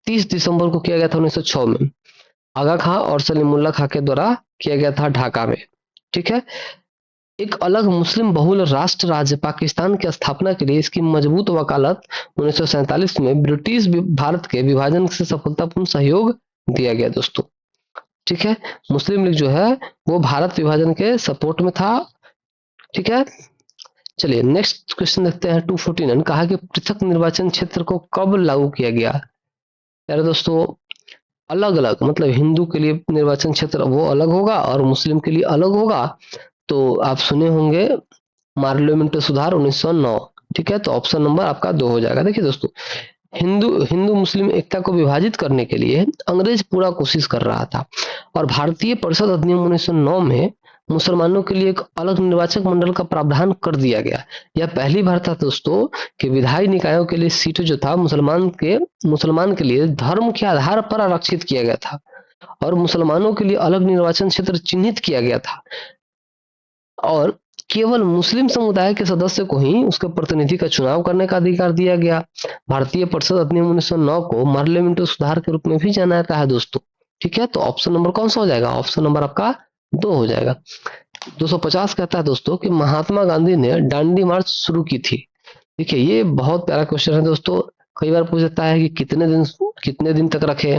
30 दिसंबर को किया गया था 1906 में, आगा खां और सलीमुल्लाह खां के द्वारा किया गया था ढाका में। ठीक है, एक अलग मुस्लिम बहुल राष्ट्र राज्य पाकिस्तान की स्थापना के लिए इसकी मजबूत वकालत 1947 में ब्रिटिश भारत के विभाजन से सफलतापूर्ण सहयोग दिया गया दोस्तों। ठीक है, मुस्लिम लीग जो है वो भारत विभाजन के सपोर्ट में था। ठीक है, चलिए नेक्स्ट क्वेश्चन देखते हैं 249, कहा कि पृथक निर्वाचन क्षेत्र को कब लागू किया गया। यार दोस्तों, अलग अलग मतलब हिंदू के लिए निर्वाचन क्षेत्र वो अलग होगा और मुस्लिम के लिए अलग होगा। तो आप सुने होंगे पार्लियामेंट सुधार 1909। ठीक है, तो ऑप्शन नंबर आपका 2 हो जाएगा। देखिए दोस्तों, हिंदू मुस्लिम एकता को विभाजित करने के लिए अंग्रेज पूरा कोशिश कर रहा था, और भारतीय परिषद अधिनियम 1909 में मुसलमानों के लिए एक अलग निर्वाचक मंडल का प्रावधान कर दिया गया। यह पहली बार था दोस्तों कि विधायी निकायों के लिए सीटें जो था मुसलमान के लिए धर्म के आधार पर आरक्षित किया गया था, और मुसलमानों के लिए अलग निर्वाचन क्षेत्र चिन्हित किया गया था, और केवल मुस्लिम समुदाय के सदस्य को ही उसके प्रतिनिधि का चुनाव करने का अधिकार दिया गया। भारतीय परिषद अधिनियम 1909 को पार्लियामेंट सुधार के रूप में भी जाना जाता है दोस्तों। ठीक है, तो ऑप्शन नंबर कौन सा हो जाएगा, ऑप्शन नंबर आपका 2 हो जाएगा। 250 कहता है दोस्तों कि महात्मा गांधी ने दांडी मार्च शुरू की थी। देखिए, ये बहुत प्यारा क्वेश्चन है दोस्तों, कई बार पूछ जाता है कि कितने दिन तक रखे।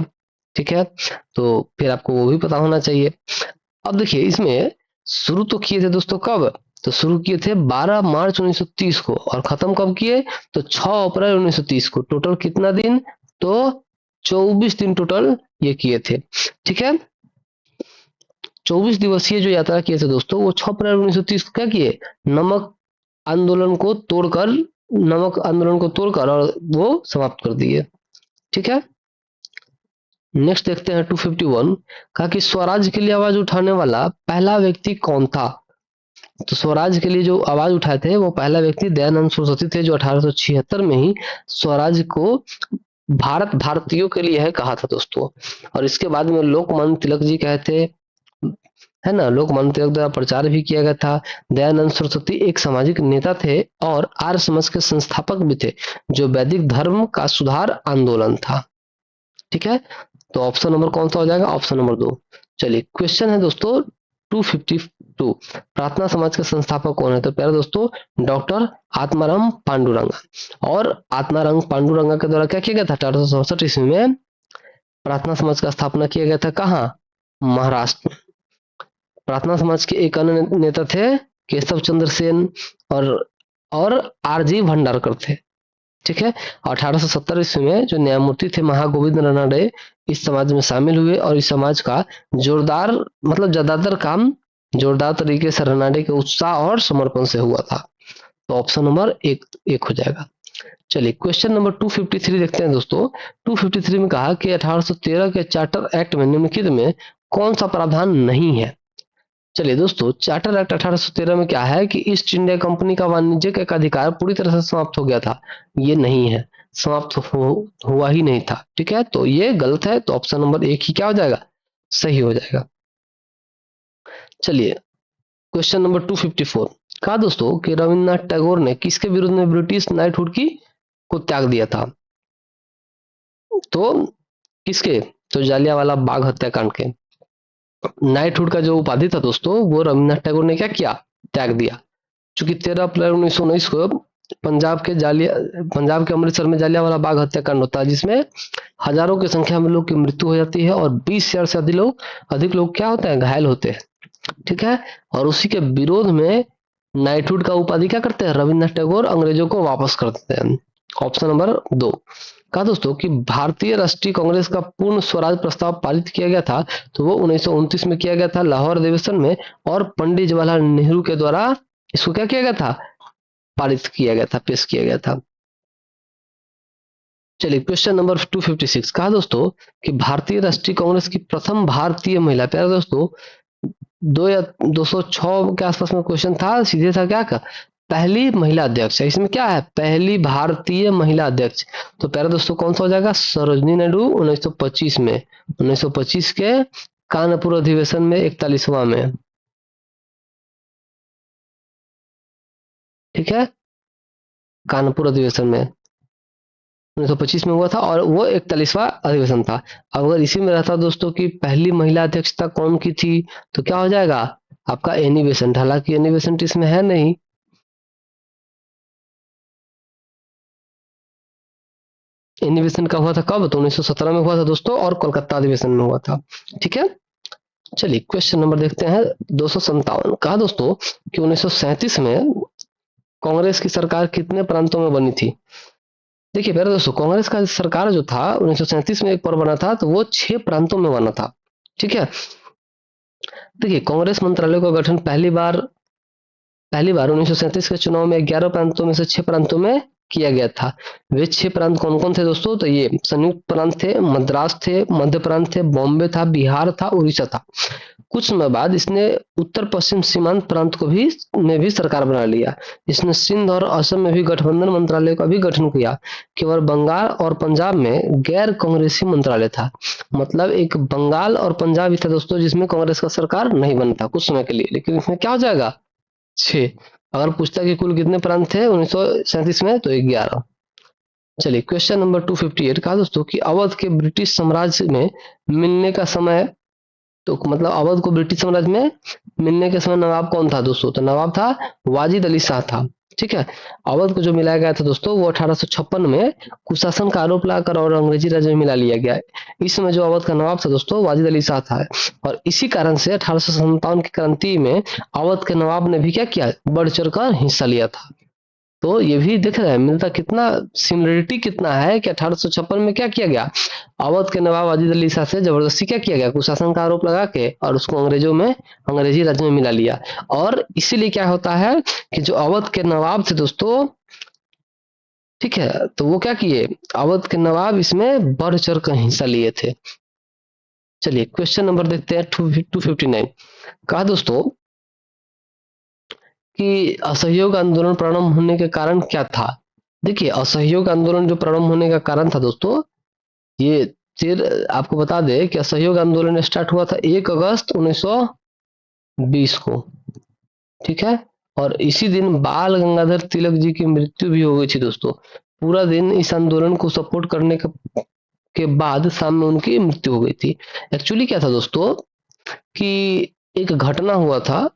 ठीक है, तो फिर आपको वो भी पता होना चाहिए। अब देखिए, इसमें शुरू तो किए थे दोस्तों कब, तो शुरू किए थे 12 मार्च 1930 को, और खत्म कब किए, तो 6 अप्रैल 1930 को। टोटल कितना दिन, तो 24 दिन टोटल ये किए थे। ठीक है, 24 दिवसीय जो यात्रा किए थे दोस्तों, वो 6 अप्रैल 1930 को क्या किए, नमक आंदोलन को तोड़कर और वो समाप्त कर दिए। ठीक है, नेक्स्ट देखते हैं 251, कहा कि स्वराज के लिए आवाज उठाने वाला पहला व्यक्ति कौन था। तो स्वराज के लिए जो आवाज उठाए थे वो पहला व्यक्ति दयानंद सरस्वती थे, जो 1876 में ही स्वराज को भारतीयों के लिए है कहा था दोस्तों। और इसके बाद में लोकमान्य तिलक जी कहे थे, है ना, लोकमान्य तिलक द्वारा प्रचार भी किया गया था। दयानंद सरस्वती एक सामाजिक नेता थे और आर्य समाज के संस्थापक भी थे, जो वैदिक धर्म का सुधार आंदोलन था। ठीक है, तो ऑप्शन नंबर कौन सा हो जाएगा, ऑप्शन नंबर 2। चलिए क्वेश्चन है दोस्तों 252, प्रार्थना समाज के संस्थापक कौन है। तो प्यारे दोस्तों, डॉक्टर आत्माराम पांडुरंगा। और आत्माराम पांडुरंगा के द्वारा क्या किया गया था, 1867 ईस्वी में प्रार्थना समाज का स्थापना किया गया था। कहाँ, महाराष्ट्र। प्रार्थना समाज के एक अन्य नेता थे केशव चंद्र सेन और आरजी भंडारकर थे। ठीक है। 1870 ईस्वी में जो न्यायमूर्ति थे महागोविंद रानडे इस समाज में शामिल हुए और इस समाज का जोरदार मतलब ज्यादातर काम जोरदार तरीके से रानडे के उत्साह और समर्पण से हुआ था। तो ऑप्शन नंबर एक हो जाएगा। चलिए क्वेश्चन नंबर 253 देखते हैं दोस्तों। 253 में कहा कि 1813 के चार्टर एक्ट में निम्नलिखित में कौन सा प्रावधान नहीं है। चलिए दोस्तों, चार्टर एक्ट 1813 में क्या है कि ईस्ट इंडिया कंपनी का वाणिज्यिक अधिकार पूरी तरह से समाप्त हो गया था। ये नहीं है, समाप्त हुआ ही नहीं था। ठीक है, तो ये गलत है। तो ऑप्शन नंबर एक ही क्या हो जाएगा, सही हो जाएगा। चलिए क्वेश्चन नंबर 254 कहा दोस्तों कि रविन्द्रनाथ टैगोर ने किसके विरुद्ध में ब्रिटिश नाइटहुड को त्याग दिया था। तो किसके, तो जालियांवाला बाग हत्याकांड के। नाइटहुड का जो उपाधि था दोस्तों वो रविन्द्रनाथ टैगोर ने क्या किया, त्याग दिया। चूंकि 13 अप्रैल 1919 को पंजाब के अमृतसर में जालियांवाला बाग हत्याकांड होता है, जिसमें हजारों की संख्या में लोग की मृत्यु हो जाती है और 20,000 से अधिक लोग क्या होते हैं, घायल होते हैं। ठीक है, और उसी के विरोध में नाइटहुड का उपाधि क्या करते हैं, रविन्द्रनाथ टैगोर अंग्रेजों को वापस कर देते हैं। ऑप्शन नंबर 2 कहा दोस्तों कि भारतीय राष्ट्रीय कांग्रेस का पूर्ण स्वराज प्रस्ताव पारित किया गया था। तो वो 1929 में किया गया था लाहौर अधिवेशन में, और पंडित जवाहरलाल नेहरू के द्वारा इसको क्या किया गया था, पारित किया गया था, पेश किया गया था। चलिए क्वेश्चन नंबर 256 कहा दोस्तों कि भारतीय राष्ट्रीय कांग्रेस की प्रथम भारतीय महिला, प्यारे दोस्तों 206 के आसपास में क्वेश्चन था, सीधे था क्या का, पहली महिला अध्यक्ष है। इसमें क्या है, पहली भारतीय महिला अध्यक्ष। तो प्यारे दोस्तों कौन सा हो जाएगा, सरोजनी नायडू 1925 में, 1925 के कानपुर अधिवेशन में 41वां में। ठीक है, कानपुर अधिवेशन में 1925 में हुआ था और वो 41वां अधिवेशन था। अगर इसी में रहता दोस्तों कि पहली महिला अध्यक्षता कौन की थी, तो क्या हो जाएगा आपका एनी बेसेंट। हालांकि एनी बेसेंट इसमें है नहीं। एनी बेसेंट का हुआ था कब, तो 1917 में हुआ था दोस्तों, और कोलकाता अधिवेशन में हुआ था। ठीक है, चलिए क्वेश्चन नंबर देखते हैं 257 कहा दोस्तों कि 1937 में कांग्रेस की सरकार कितने प्रांतों में बनी थी। देखिए प्यारे दोस्तों, कांग्रेस का सरकार जो था 1937 में एक पर बना था, तो वो 6 प्रांतों में बना था। ठीक है, देखिए कांग्रेस मंत्रालय का गठन पहली बार 1937 के चुनाव में 11 प्रांतों में से 6 प्रांतों में किया गया था। वे 6 प्रांत कौन कौन थे दोस्तों, तो ये संयुक्त प्रांत थे, मद्रास थे, मध्य प्रांत थे, बॉम्बे था, बिहार था, उड़ीसा था। कुछ समय बाद इसने उत्तर पश्चिम सीमांत प्रांत को भी सरकार बना लिया। इसने सिंध और असम में भी गठबंधन मंत्रालय का भी गठन किया। केवल बंगाल और पंजाब में गैर कांग्रेसी मंत्रालय था। मतलब एक बंगाल और पंजाब ही था दोस्तों जिसमें कांग्रेस का सरकार नहीं बनता कुछ समय के लिए। लेकिन इसमें क्या हो जाएगा, 6। अगर पूछता कि कुल कितने प्रांत थे 1937 में, तो 11। चलिए क्वेश्चन नंबर 258 कहा दोस्तों कि अवध के ब्रिटिश साम्राज्य में मिलने का समय, तो मतलब अवध को ब्रिटिश साम्राज्य में मिलने के समय नवाब कौन था दोस्तों, तो नवाब था वाजिद अली शाह था। ठीक है, अवध को जो मिलाया गया था दोस्तों वो 1856 में कुशासन का आरोप लगाकर और अंग्रेजी राज्य में मिला लिया गया। इस समय जो अवध का नवाब था दोस्तों वाजिद अली शाह था, और इसी कारण से 1857 की क्रांति में अवध के नवाब ने भी क्या किया, बढ़ चढ़ कर हिस्सा लिया था। तो ये भी दिख रहा है मिलता कितना, सिमिलरिटी कितना है कि 1856 में क्या किया गया, अवध के नवाब वाजिद अली शाह से जबरदस्ती क्या किया गया, कुशासन का आरोप लगा के और उसको अंग्रेजी राज्य में मिला लिया। और इसीलिए क्या होता है कि जो अवध के नवाब थे दोस्तों, ठीक है, तो वो क्या किए, अवध के नवाब इसमें बढ़ चढ़ कर हिस्सा लिए थे। चलिए क्वेश्चन नंबर देखते हैं 259 कहा दोस्तों कि असहयोग आंदोलन प्रारंभ होने के कारण क्या था। देखिए असहयोग आंदोलन जो प्रारंभ होने का कारण था दोस्तों, ये आपको बता दे कि असहयोग आंदोलन स्टार्ट हुआ था 1 अगस्त 1920 को। ठीक है, और इसी दिन बाल गंगाधर तिलक जी की मृत्यु भी हो गई थी दोस्तों। पूरा दिन इस आंदोलन को सपोर्ट करने के बाद शाम में उनकी मृत्यु हो गई थी। एक्चुअली क्या था दोस्तों कि एक घटना हुआ था,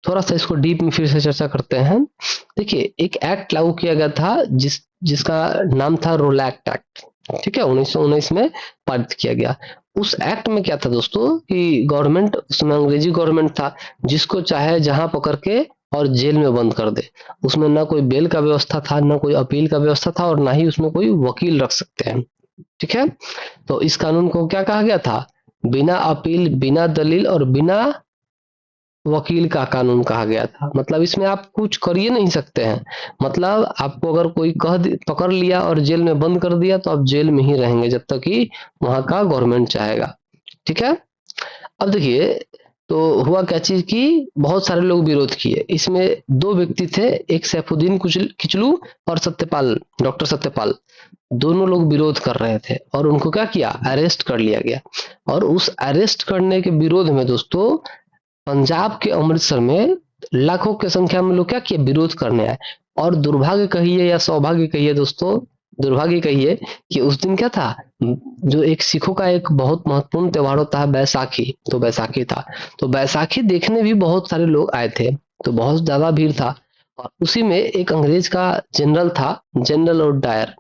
थोड़ा सा इसको डीप में फिर से चर्चा करते हैं। देखिए एक एक्ट लागू किया गया था जिसका नाम था रोलैक्ट एक्ट। ठीक है, 1919 में पारित किया गया। उस एक्ट में क्या था दोस्तों कि गवर्नमेंट, उसमें अंग्रेजी गवर्नमेंट था, जिसको चाहे जहां पकड़ के और जेल में बंद कर दे। उसमें ना कोई बेल का व्यवस्था था, ना कोई अपील का व्यवस्था था, और ना ही उसमें कोई वकील रख सकते हैं। ठीक है, तो इस कानून को क्या कहा गया था? बिना अपील, बिना दलील और बिना वकील का कानून कहा गया था। मतलब इसमें आप कुछ कर ही नहीं सकते हैं। मतलब आपको अगर कोई पकड़ लिया और जेल में बंद कर दिया, तो आप जेल में ही रहेंगे जब तक कि वहां का गवर्नमेंट चाहेगा। ठीक है, अब देखिए, तो हुआ क्या चीज की बहुत सारे लोग विरोध किए। इसमें दो व्यक्ति थे, एक सैफुद्दीन किचलू और सत्यपाल, डॉक्टर सत्यपाल। दोनों लोग विरोध कर रहे थे और उनको क्या किया, अरेस्ट कर लिया गया। और उस अरेस्ट करने के विरोध में दोस्तों, पंजाब के अमृतसर में लाखों की संख्या में लोग क्या किए, विरोध करने आए। और दुर्भाग्य कहिए या सौभाग्य कहिए दोस्तों, दुर्भाग्य कहिए कि उस दिन क्या था, जो एक सिखों का एक बहुत महत्वपूर्ण त्योहार होता है बैसाखी, तो बैसाखी था। तो बैसाखी देखने भी बहुत सारे लोग आए थे, तो बहुत ज्यादा भीड़ था। और उसी में एक अंग्रेज का जनरल था, जनरल लॉर्ड डायर।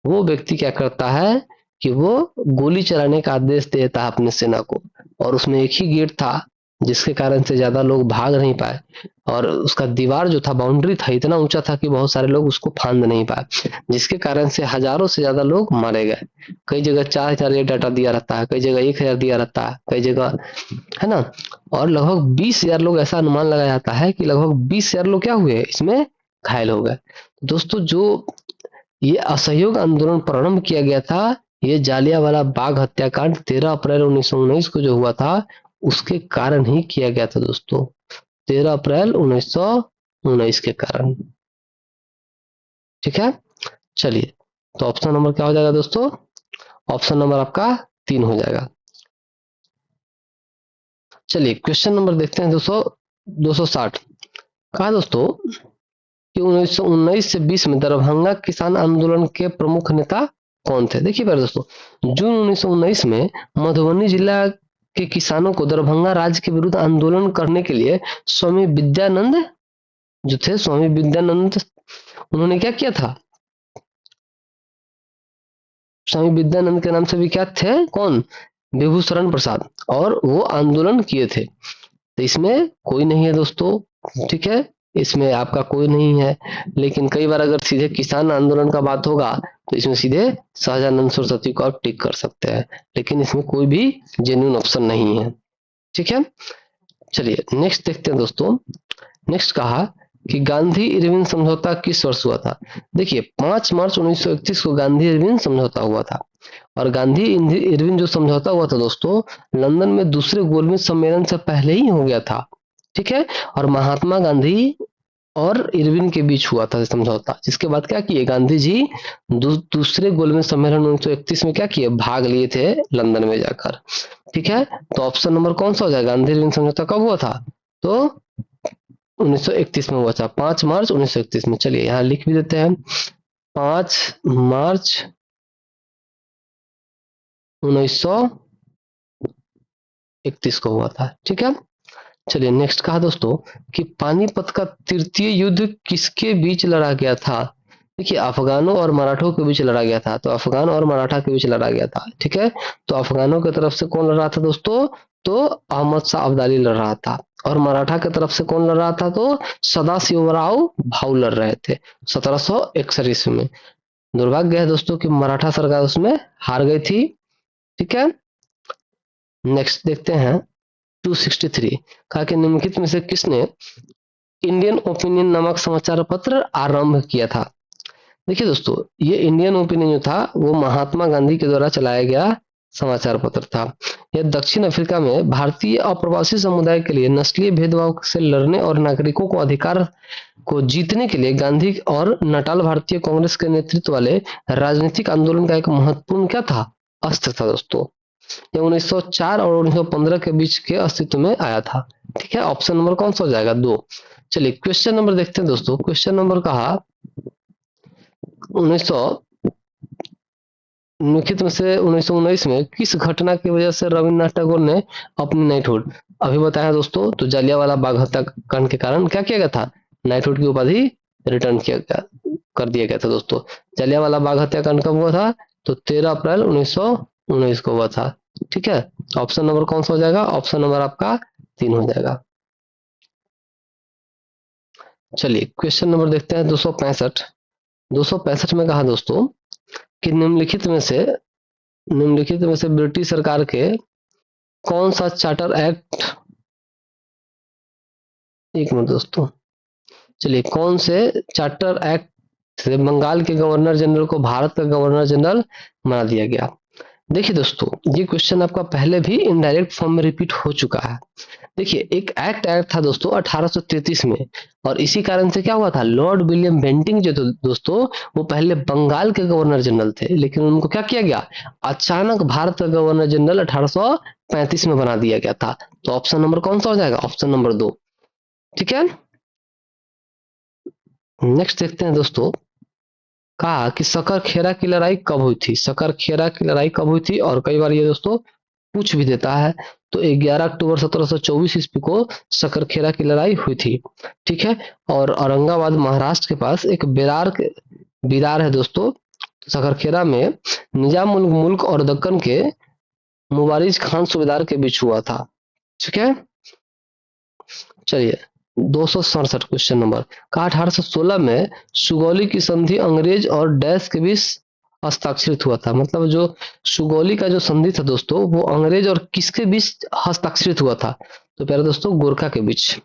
वो व्यक्ति क्या करता है कि वो गोली चलाने का आदेश देता है अपने सेना को। और उसमें एक ही गेट था, जिसके कारण से ज्यादा लोग भाग नहीं पाए। और उसका दीवार जो था, बाउंड्री था, इतना ऊंचा था कि बहुत सारे लोग उसको फांद नहीं पाए, जिसके कारण से हजारों से ज्यादा लोग मारे गए। कई जगह 4,000 ये डाटा दिया रहता है, कई जगह 1,000 दिया रहता है, कई जगह, है ना। और लगभग 20,000 लोग, ऐसा अनुमान लगाया जाता है कि लगभग 20,000 लोग क्या हुए, इसमें घायल हो गए। दोस्तों, जो ये असहयोग आंदोलन प्रारंभ किया गया था, ये जालियांवाला बाग हत्याकांड 13 अप्रैल 1919 को जो हुआ था, उसके कारण ही किया गया था दोस्तों। 13 अप्रैल 1919 के कारण। ठीक है, चलिए, तो ऑप्शन नंबर क्या हो जाएगा दोस्तों? ऑप्शन नंबर आपका 3 हो जाएगा। चलिए, क्वेश्चन नंबर देखते हैं दोस्तों, 260। कहा दोस्तों कि 1919 से 20 में दरभंगा किसान आंदोलन के प्रमुख नेता कौन थे? देखिए पहले दोस्तों, जून 1919 में मधुबनी जिला के किसानों को दरभंगा राज्य के विरुद्ध आंदोलन करने के लिए स्वामी विद्यानंद जो थे, स्वामी विद्यानंद, उन्होंने क्या किया था? स्वामी विद्यानंद के नाम से विख्यात थे कौन? विभूषण प्रसाद। और वो आंदोलन किए थे। तो इसमें कोई नहीं है दोस्तों। ठीक है, इसमें आपका कोई नहीं है। लेकिन कई बार अगर सीधे किसान आंदोलन का बात होगा, तो इसमें सीधे सहजानंद सरस्वती को आप टिक कर सकते हैं। लेकिन इसमें कोई भी जेन्युइन ऑप्शन नहीं है। ठीक है, चलिए नेक्स्ट देखते हैं दोस्तों। नेक्स्ट कहा कि गांधी इरविन समझौता किस वर्ष हुआ था? देखिए, 5 मार्च 1931 को गांधी इरविन समझौता हुआ था। और गांधी इरविन जो समझौता हुआ था दोस्तों, लंदन में दूसरे गोलमेज सम्मेलन से पहले ही हो गया था। ठीक है, और महात्मा गांधी और इरविन के बीच हुआ था समझौता। जिसके बाद क्या किए गांधी जी, दूसरे गोलमेज सम्मेलन 1931 में क्या किए, भाग लिए थे लंदन में जाकर। ठीक है, तो ऑप्शन नंबर कौन सा हो जाएगा? गांधी इरविन समझौता कब हुआ था? तो 1931 में हुआ था, 5 मार्च 1931 में। चलिए यहाँ लिख भी देते हैं, 5 मार्च 1931 को हुआ था। ठीक है, चलिए नेक्स्ट कहा दोस्तों कि पानीपत का तृतीय युद्ध किसके बीच लड़ा गया था? देखिए, अफगानों और मराठों के बीच लड़ा गया था। तो अफगान और मराठा के बीच लड़ा गया था। ठीक है, तो अफगानों की तरफ से कौन लड़ रहा था दोस्तों? तो अहमद शाह अब्दाली लड़ रहा था। और मराठा की तरफ से कौन लड़ रहा था? तो सदाशिवराव भाऊ लड़ रहे थे 1761 ईस्वी में। दुर्भाग्य है दोस्तों कि मराठा सरकार उसमें हार गई थी। ठीक है, नेक्स्ट देखते हैं 263। कहा कि निम्नलिखित में से किसने इंडियन ओपिनियन नामक समाचार पत्र आरंभ किया था? देखिए दोस्तों, ये इंडियन ओपिनियन जो था, वो महात्मा गांधी के द्वारा चलाया गया समाचार पत्र था। यह दक्षिण अफ्रीका में भारतीय अप्रवासी समुदाय के लिए नस्लीय भेदभाव से लड़ने और नागरिकों को अधिकार को जीतने के लिए गांधी और नटाल भारतीय कांग्रेस के नेतृत्व वाले राजनीतिक आंदोलन का एक महत्वपूर्ण क्या था, अस्त्र था दोस्तों। यह 1904 और 1915 के बीच के अस्तित्व में आया था। ठीक है, ऑप्शन नंबर कौन सा हो जाएगा? 2। चलिए क्वेश्चन नंबर देखते हैं दोस्तों। क्वेश्चन नंबर कहा 1919 में किस घटना की वजह से रविन्द्रनाथ टैगोर ने अपनी नाइटहुड, अभी बताया दोस्तों, तो जलियांवाला बाग हत्याकांड के कारण क्या किया गया था? नाइटहुड की उपाधि रिटर्न किया गया, कर दिया गया था दोस्तों। जलियांवाला बाग हत्याकांड कब हुआ था? तो 13 अप्रैल 1919 को हुआ था। ठीक है, ऑप्शन नंबर कौन सा हो जाएगा? ऑप्शन नंबर आपका 3 हो जाएगा। चलिए क्वेश्चन नंबर देखते हैं 265। 265 में कहा दोस्तों कि निम्नलिखित में से ब्रिटिश सरकार के कौन सा चार्टर एक्ट, एक मिनट दोस्तों, चलिए कौन से चार्टर एक्ट से बंगाल के गवर्नर जनरल को भारत का गवर्नर जनरल बना दिया गया? देखिए दोस्तों, ये क्वेश्चन आपका पहले भी इनडायरेक्ट फॉर्म में रिपीट हो चुका है। देखिए एक एक्ट आया था दोस्तों 1833 में, और इसी कारण से क्या हुआ था, लॉर्ड विलियम बेंटिंग जो दोस्तों वो पहले बंगाल के गवर्नर जनरल थे, लेकिन उनको क्या किया गया, अचानक भारत का गवर्नर जनरल 1835 में बना दिया गया था। तो ऑप्शन नंबर कौन सा हो जाएगा? Option number 2। ठीक है, नेक्स्ट देखते हैं दोस्तों, कहा कि सकरखेरा की लड़ाई कब हुई थी? सकरखेरा की लड़ाई कब हुई थी? और कई बार ये दोस्तों पूछ भी देता है। तो 11 अक्टूबर 1724 ईस्वी को सकरखेरा की लड़ाई हुई थी। ठीक है, और औरंगाबाद महाराष्ट्र के पास एक बिरार है दोस्तों। सकरखेरा में निजाम उल मुल्क और दक्कन के मुबारिज खान सूबेदार के बीच हुआ था। ठीक है, चलिए 267 क्वेश्चन नंबर, कहा 1816 में सुगौली की संधि अंग्रेज और डैश के बीच हस्ताक्षरित हुआ था। मतलब जो सुगौली का जो संधि था दोस्तों वो अंग्रेज और किसके बीच हस्ताक्षरित हुआ था? तो प्यारे दोस्तों गोरखा के बीच।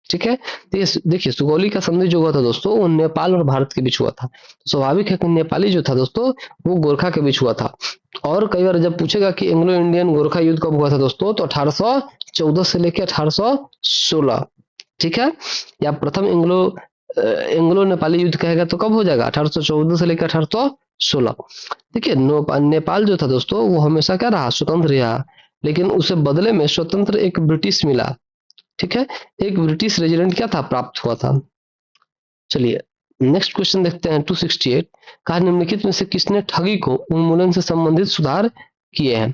ठीक है, देखिए सुगौली का संधि जो हुआ था दोस्तों वो नेपाल और भारत के बीच हुआ था। तो स्वाभाविक है कि नेपाली जो था दोस्तों वो गोरखा के बीच हुआ था। और कई बार जब पूछेगा कि एंग्लो इंडियन गोरखा युद्ध कब हुआ था दोस्तों, तो 1814 से लेकर 1816। ठीक है, या प्रथम एंग्लो नेपाली युद्ध कहेगा तो कब हो जाएगा? 1814 से लेकर 1816। देखिए नेपाल जो था दोस्तों वो हमेशा क्या रहा, स्वतंत्र रहा, लेकिन उसे बदले में स्वतंत्र एक ब्रिटिश मिला। ठीक है, एक ब्रिटिश रेजिडेंट क्या था, प्राप्त हुआ था। चलिए नेक्स्ट क्वेश्चन देखते हैं 268। कहा निम्नलिखित में से किसने ठगी को उन्मूलन से संबंधित सुधार किए हैं?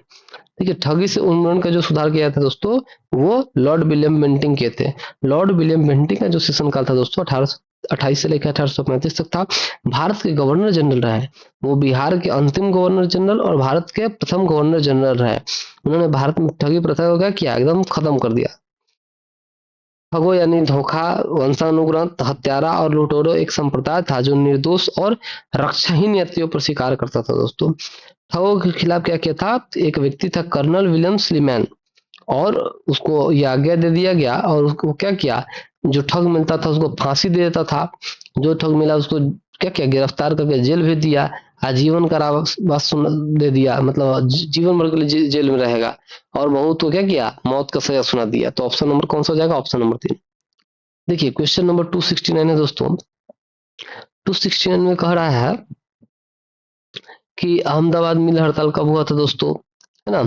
देखिए ठगी से उन्मूलन का जो सुधार किया था दोस्तों वो लॉर्ड विलियम बेंटिंग किए थे। लॉर्ड विलियम बेंटिंग का जो शासनकाल था दोस्तों 1828 से लेकर 1835 तक था। भारत के गवर्नर जनरल रहे, वो बिहार के अंतिम गवर्नर जनरल और भारत के प्रथम गवर्नर जनरल रहे। उन्होंने भारत में ठगी प्रथा को क्या किया, एकदम खत्म कर दिया। ठगो यानी धोखा, वंशानुग्रंथ, हत्यारा और लुटेरो एक संप्रदाय था जो निर्दोष और रक्षाहीन यात्रियों पर शिकार करता था दोस्तों। ठगों के खिलाफ क्या किया था, एक व्यक्ति था कर्नल विलियम स्लीमैन, और उसको ये आज्ञा दे दिया गया, और उसको क्या किया, जो ठग मिलता था उसको फांसी दे देता था, जो ठग मिला उसको क्या किया, गिरफ्तार करके जेल भेज दिया, आजीवन कारावास दे दिया, मतलब जीवन भर के लिए जेल में रहेगा, और बहुत को क्या किया, मौत का सजा सुना दिया। तो ऑप्शन नंबर कौन सा हो जाएगा? Option number 3। देखिए क्वेश्चन नंबर 269 है दोस्तों। 269 में कह रहा है कि अहमदाबाद मिल हड़ताल कब हुआ था दोस्तों, है ना?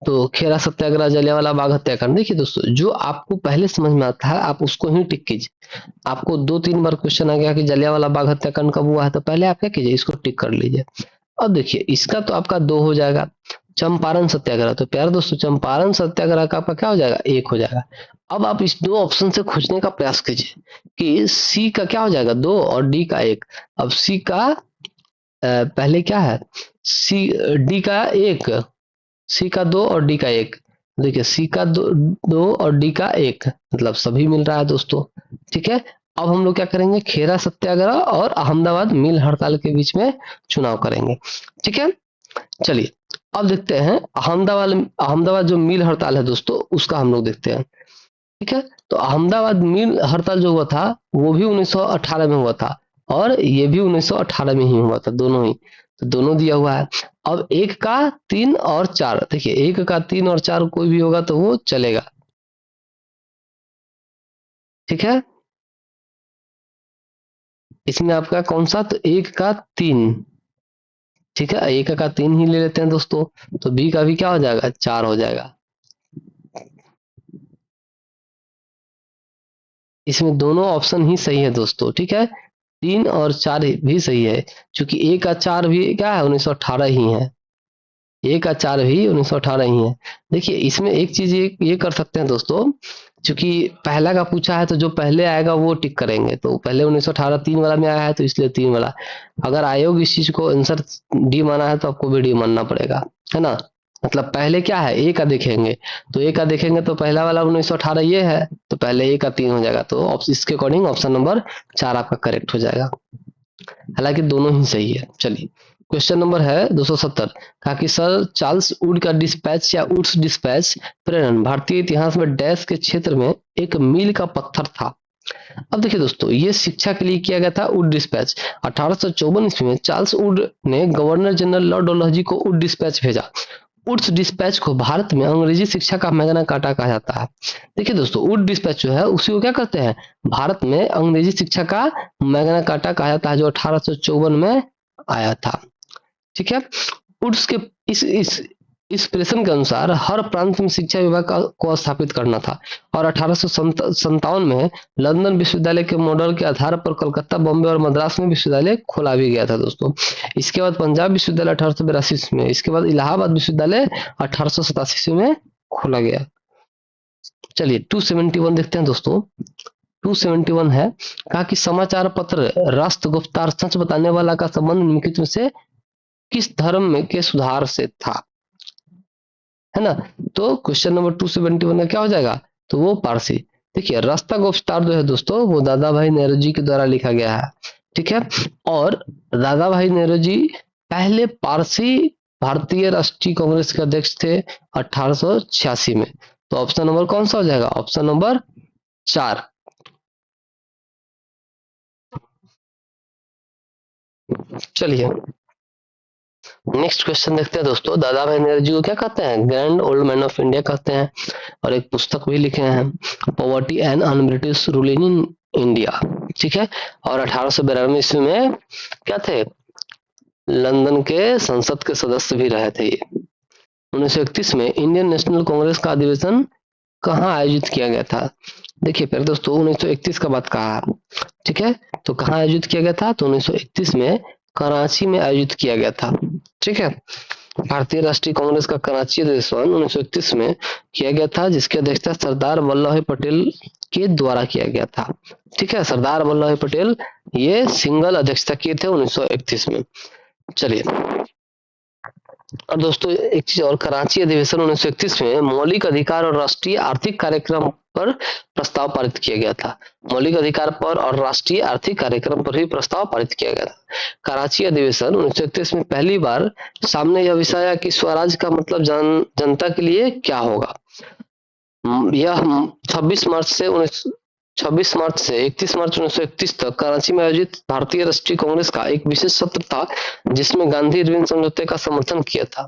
तो खेरा सत्याग्रह, जलियांवाला बाग हत्याकांड। देखिए दोस्तों जो आपको पहले समझ में आता है आप उसको ही टिक कीजिए। आपको 2-3 बार क्वेश्चन आ गया कि जलियांवाला बाग हत्याकांड कब हुआ है, तो पहले आप क्या कीजिए, इसको टिक कर लीजिए। अब देखिए इसका तो आपका 2 हो जाएगा। चंपारण सत्याग्रह, तो प्यारे दोस्तों चंपारण सत्याग्रह का आपका क्या हो जाएगा, 1 हो जाएगा। अब आप इस 2 ऑप्शन से खोजने का प्रयास कीजिए कि सी का क्या हो जाएगा, 2, और डी का 1। अब सी का पहले क्या है, सी डी का 1, सी का 2 और डी का 1। देखिए सी का 2 और डी का 1, मतलब सभी मिल रहा है दोस्तों। ठीक है, अब हम लोग क्या करेंगे, खेरा सत्याग्रह और अहमदाबाद मिल हड़ताल के बीच में चुनाव करेंगे। ठीक है, चलिए अब देखते हैं अहमदाबाद जो मिल हड़ताल है दोस्तों उसका हम लोग देखते हैं। ठीक है, तो अहमदाबाद मिल हड़ताल जो हुआ था वो भी 1918 में हुआ था, और ये भी 1918 में ही हुआ था, दोनों ही। तो दोनों दिया हुआ है। अब 1 का 3 और 4, देखिए 1 का 3 और 4 कोई भी होगा तो वो चलेगा। ठीक है, इसमें आपका कौन सा, तो 1 का 3। ठीक है, 1 का 3 ही ले लेते हैं दोस्तों, तो बी का भी क्या हो जाएगा, 4 हो जाएगा। इसमें दोनों ऑप्शन ही सही है दोस्तों। ठीक है, 3 और 4 भी सही है, क्योंकि 1 का 4 भी क्या है, 1918 ही है। 1 का 4 भी 1918 ही है। देखिए इसमें एक चीज ये कर सकते हैं दोस्तों चूंकि पहला का पूछा है तो जो पहले आएगा वो टिक करेंगे, तो पहले 1918 3 वाला में आया है तो इसलिए 3 वाला। अगर आयोग इस चीज को आंसर डी माना है तो आपको भी डी मानना पड़ेगा, है ना। मतलब पहले क्या है, ए का देखेंगे, तो ए का देखेंगे तो पहला वाला 1918 ये है, तो पहले ए का 3 हो जाएगा, तो इसके अकॉर्डिंग ऑप्शन नंबर 4 आपका करेक्ट हो जाएगा। हालांकि दोनों ही सही है। चलिए क्वेश्चन नंबर है 270, कहा कि सर चार्ल्स वुड का डिस्पैच या वुड्स डिस्पैच प्रेरण भारतीय इतिहास में डैश के क्षेत्र में एक मील का पत्थर था। अब देखिए दोस्तों, ये शिक्षा के लिए किया गया था वुड डिस्पैच। 1854 ईस्वी में चार्ल्स वुड ने गवर्नर जनरल लॉर्ड डलहौजी को वुड डिस्पैच भेजा। वुड्स डिस्पैच को भारत में अंग्रेजी शिक्षा का मैग्ना कार्टा कहा जाता है। देखिए दोस्तों, वुड डिस्पैच जो है उसी को क्या कहते हैं, भारत में अंग्रेजी शिक्षा का मैग्ना कार्टा कहा जाता है, जो 1854 में आया था। ठीक है, वुड्स के इस प्रेषण के अनुसार हर प्रांत में शिक्षा विभाग को स्थापित करना था, और 1857 में लंदन विश्वविद्यालय के मॉडल के आधार पर कलकत्ता, बॉम्बे और मद्रास में विश्वविद्यालय खोला भी गया था दोस्तों। इसके बाद पंजाब विश्वविद्यालय 1882 में, इसके बाद इलाहाबाद विश्वविद्यालय 1887 में खोला गया। चलिए 271 देखते हैं दोस्तों। 271 है, कहा कि समाचार पत्र राष्ट्र गुप्तार सच बताने वाला का संबंध निम्नलिखित में से किस धर्म में के सुधार से था, है ना। तो क्वेश्चन नंबर 271 का क्या हो जाएगा, तो वो पारसी। देखिए रास्ता गुप्तार जो है दोस्तों, वो दादा भाई नेहरू के द्वारा लिखा गया है। ठीक है, और दादा भाई नेहरू पहले पारसी भारतीय राष्ट्रीय कांग्रेस के अध्यक्ष थे 1886 में। तो ऑप्शन नंबर कौन सा हो जाएगा, ऑप्शन नंबर 4। चलिए नेक्स्ट क्वेश्चन देखते हैं दोस्तों। दादा भाई नेहरू को क्या कहते हैं, grand old man of India कहते हैं, और एक पुस्तक भी लिखे हैं, poverty and un British ruling in India. ठीक है, और 1892 ईस्वी में क्या थे, लंदन के संसद के सदस्य भी रहे थे। 1931 में इंडियन नेशनल कांग्रेस का अधिवेशन कहाँ आयोजित किया गया था। देखिए फिर दोस्तों 1931 का बात कहा, ठीक है, तो कहाँ आयोजित किया गया था, तो 1931 में कराची में आयोजित किया गया था। ठीक है, भारतीय राष्ट्रीय कांग्रेस का कराची अधिवेशन 1931 में किया गया था, जिसकी अध्यक्षता सरदार वल्लभ भाई पटेल के द्वारा किया गया था। ठीक है, सरदार वल्लभ भाई पटेल ये सिंगल अध्यक्षता किए थे 1931 में। चलिए और दोस्तों एक चीज और, कराची अधिवेशन 1931 में मौलिक अधिकार और राष्ट्रीय आर्थिक कार्यक्रम पर प्रस्ताव पारित किया गया था। मौलिक अधिकार पर और राष्ट्रीय आर्थिक कार्यक्रम पर भी प्रस्ताव पारित किया गया था। कराची अधिवेशन 1931 में पहली बार सामने यह विषय आया कि स्वराज का मतलब जनता के लिए क्या होगा। यह 26 मार्च से 31 मार्च 1931 तक कराची में आयोजित भारतीय राष्ट्रीय कांग्रेस का एक विशेष सत्र था, जिसमें गांधी इरविन समझौते का समर्थन किया था।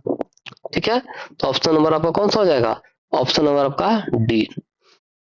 ठीक है, तो ऑप्शन नंबर आपका कौन सा हो जाएगा, ऑप्शन नंबर आपका डी।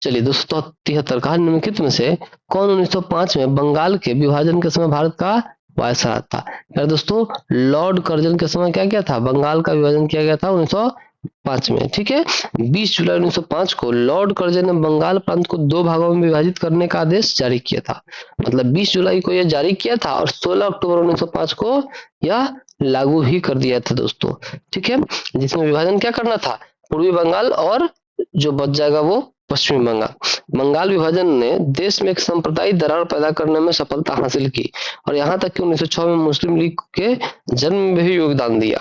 चलिए 273 कहा निम्नलिखित में से कौन 1905 में बंगाल के विभाजन के समय भारत का वायसराय था। यार दोस्तों लॉर्ड कर्जन के समय क्या किया था, बंगाल का विभाजन किया गया था 1905 में। ठीक है, 20 जुलाई 1905 को लॉर्ड कर्जन ने बंगाल प्रांत को 2 भागों में विभाजित करने का आदेश जारी किया था। मतलब 20 जुलाई को यह जारी किया था और 16 अक्टूबर 1905 को यह लागू ही कर दिया था दोस्तों। ठीक है, जिसमें विभाजन क्या करना था, पूर्वी बंगाल और जो बच जाएगा वो पश्चिमी बंगाल। बंगाल विभाजन ने देश में एक सांप्रदायिक दरार पैदा करने में सफलता हासिल की, और यहाँ तक कि 1906 में मुस्लिम लीग के जन्म में भी योगदान दिया।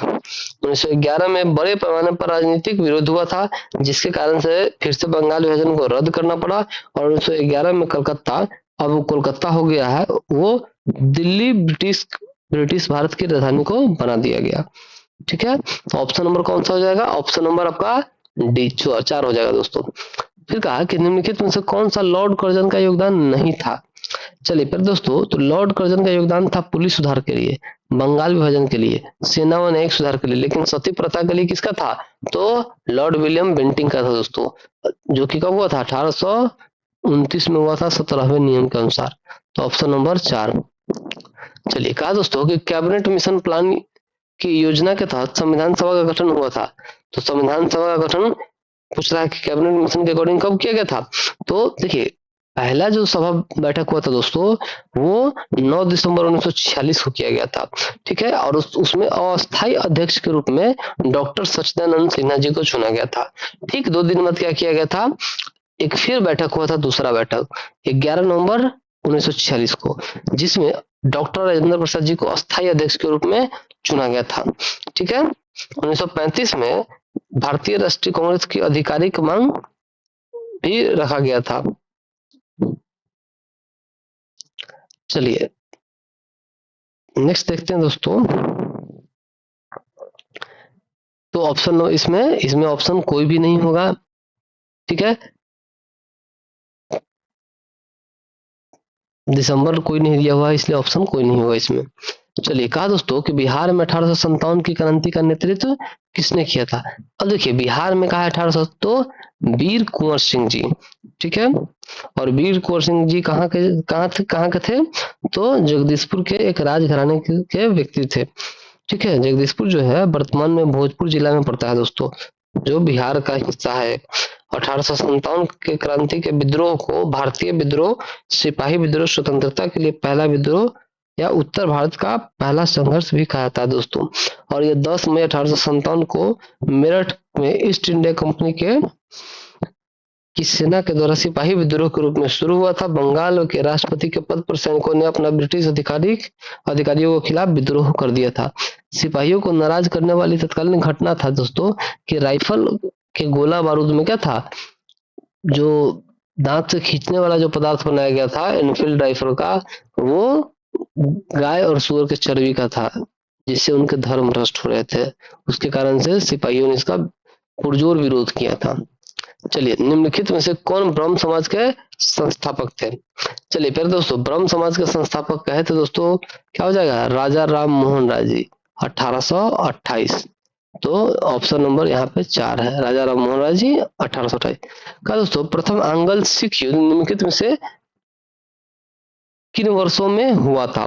1911 में बड़े पैमाने पर राजनीतिक विरोध हुआ था, जिसके कारण से फिर से बंगाल विभाजन को रद्द करना पड़ा, और 1911 में कलकत्ता, अब वो कोलकाता हो गया है, वो दिल्ली ब्रिटिश भारत की राजधानी को बना दिया गया। ठीक है, तो ऑप्शन नंबर कौन सा हो जाएगा, ऑप्शन नंबर आपका डी 4 हो जाएगा दोस्तों। फिर कहा कि निम्नलिखित में से कौन सा लॉर्ड कर्जन का योगदान नहीं था। चलिए फिर दोस्तों, तो लॉर्ड कर्जन का योगदान था पुलिस सुधार के लिए, बंगाल विभाजन के लिए, सेना व न्यायिक सुधार के लिए, लेकिन सती प्रथा के लिए किसका था, तो लॉर्ड विलियम बेंटिंग का था दोस्तों, जो कि कब हुआ था, 1829 में हुआ था 17वें नियम के अनुसार। तो ऑप्शन नंबर 4। चलिए कहा दोस्तों कि कैबिनेट मिशन प्लान की योजना के तहत संविधान सभा का गठन हुआ था। तो संविधान सभा का गठन पूछ रहा है कि कैबिनेट मिशन के अकॉर्डिंग कब किया गया था। तो देखिए पहला जो सभा बैठक हुआ था दोस्तों, वो 9 दिसंबर 1946 को किया गया था। ठीक है, और उसमें अस्थायी अध्यक्ष के रूप में डॉक्टर सच्चिदानंद सिन्हा जी को चुना गया था। ठीक 2 दिन बाद क्या किया गया था, एक फिर बैठक हुआ था, दूसरा बैठक 11 नवंबर 1946 को, जिसमें डॉक्टर राजेंद्र प्रसाद जी को अस्थायी अध्यक्ष के रूप में चुना गया था। ठीक है। 1935 में भारतीय राष्ट्रीय कांग्रेस की आधिकारिक मांग भी रखा गया था। चलिए नेक्स्ट देखते हैं दोस्तों। तो ऑप्शन इसमें ऑप्शन कोई भी नहीं होगा। ठीक है, दिसंबर कोई नहीं दिया हुआ, इसलिए ऑप्शन कोई नहीं होगा इसमें। चलिए, कहा दोस्तों कि बिहार में 1857 की क्रांति का नेतृत्व किसने किया था। अब देखिए, बिहार में कहा है 1800, तो वीर कुंवर सिंह जी। ठीक है, और वीर कुंवर सिंह जी कहाँ के थे, तो जगदीशपुर के एक राजघराने के व्यक्ति थे। ठीक है, जगदीशपुर जो है वर्तमान में भोजपुर जिला में पड़ता है दोस्तों, जो बिहार का हिस्सा है। 1857 के क्रांति के विद्रोह को भारतीय विद्रोह, सिपाही विद्रोह, स्वतंत्रता के लिए पहला विद्रोह या उत्तर भारत का पहला संघर्ष भी कहा जाता है दोस्तों। और ये 10 मई 1857 को मेरठ में ईस्ट इंडिया कंपनी की सेना के द्वारा सिपाही विद्रोह के रूप में शुरू हुआ था। बंगाल के राष्ट्रपति के पद पर सैनिकों ने अपना ब्रिटिश अधिकारियों के खिलाफ विद्रोह कर दिया था। सिपाहियों को नाराज करने वाली तत्कालीन घटना था दोस्तों कि राइफल के गोला बारूद में क्या था, जो दांत से खींचने वाला जो पदार्थ बनाया गया था एनफील्ड राइफल का, वो गाय और सूअर के चर्बी का था, जिससे उनके धर्म भ्रष्ट हो रहे थे। उसके कारण से सिपाहियों ने इसका पुरजोर विरोध किया था। चलिए, निम्नलिखित में से कौन ब्रह्म समाज के संस्थापक थे। चलिए फिर दोस्तों, ब्रह्म समाज के संस्थापक कहे तो दोस्तों क्या हो जाएगा, राजा राम मोहन राय जी 1828। तो ऑप्शन नंबर यहाँ पे 4 है, राजा राम मोहन राय जी 1828। का दोस्तों प्रथम आंग्ल सिख युद्ध निम्नलिखित में से किन वर्षों में हुआ था।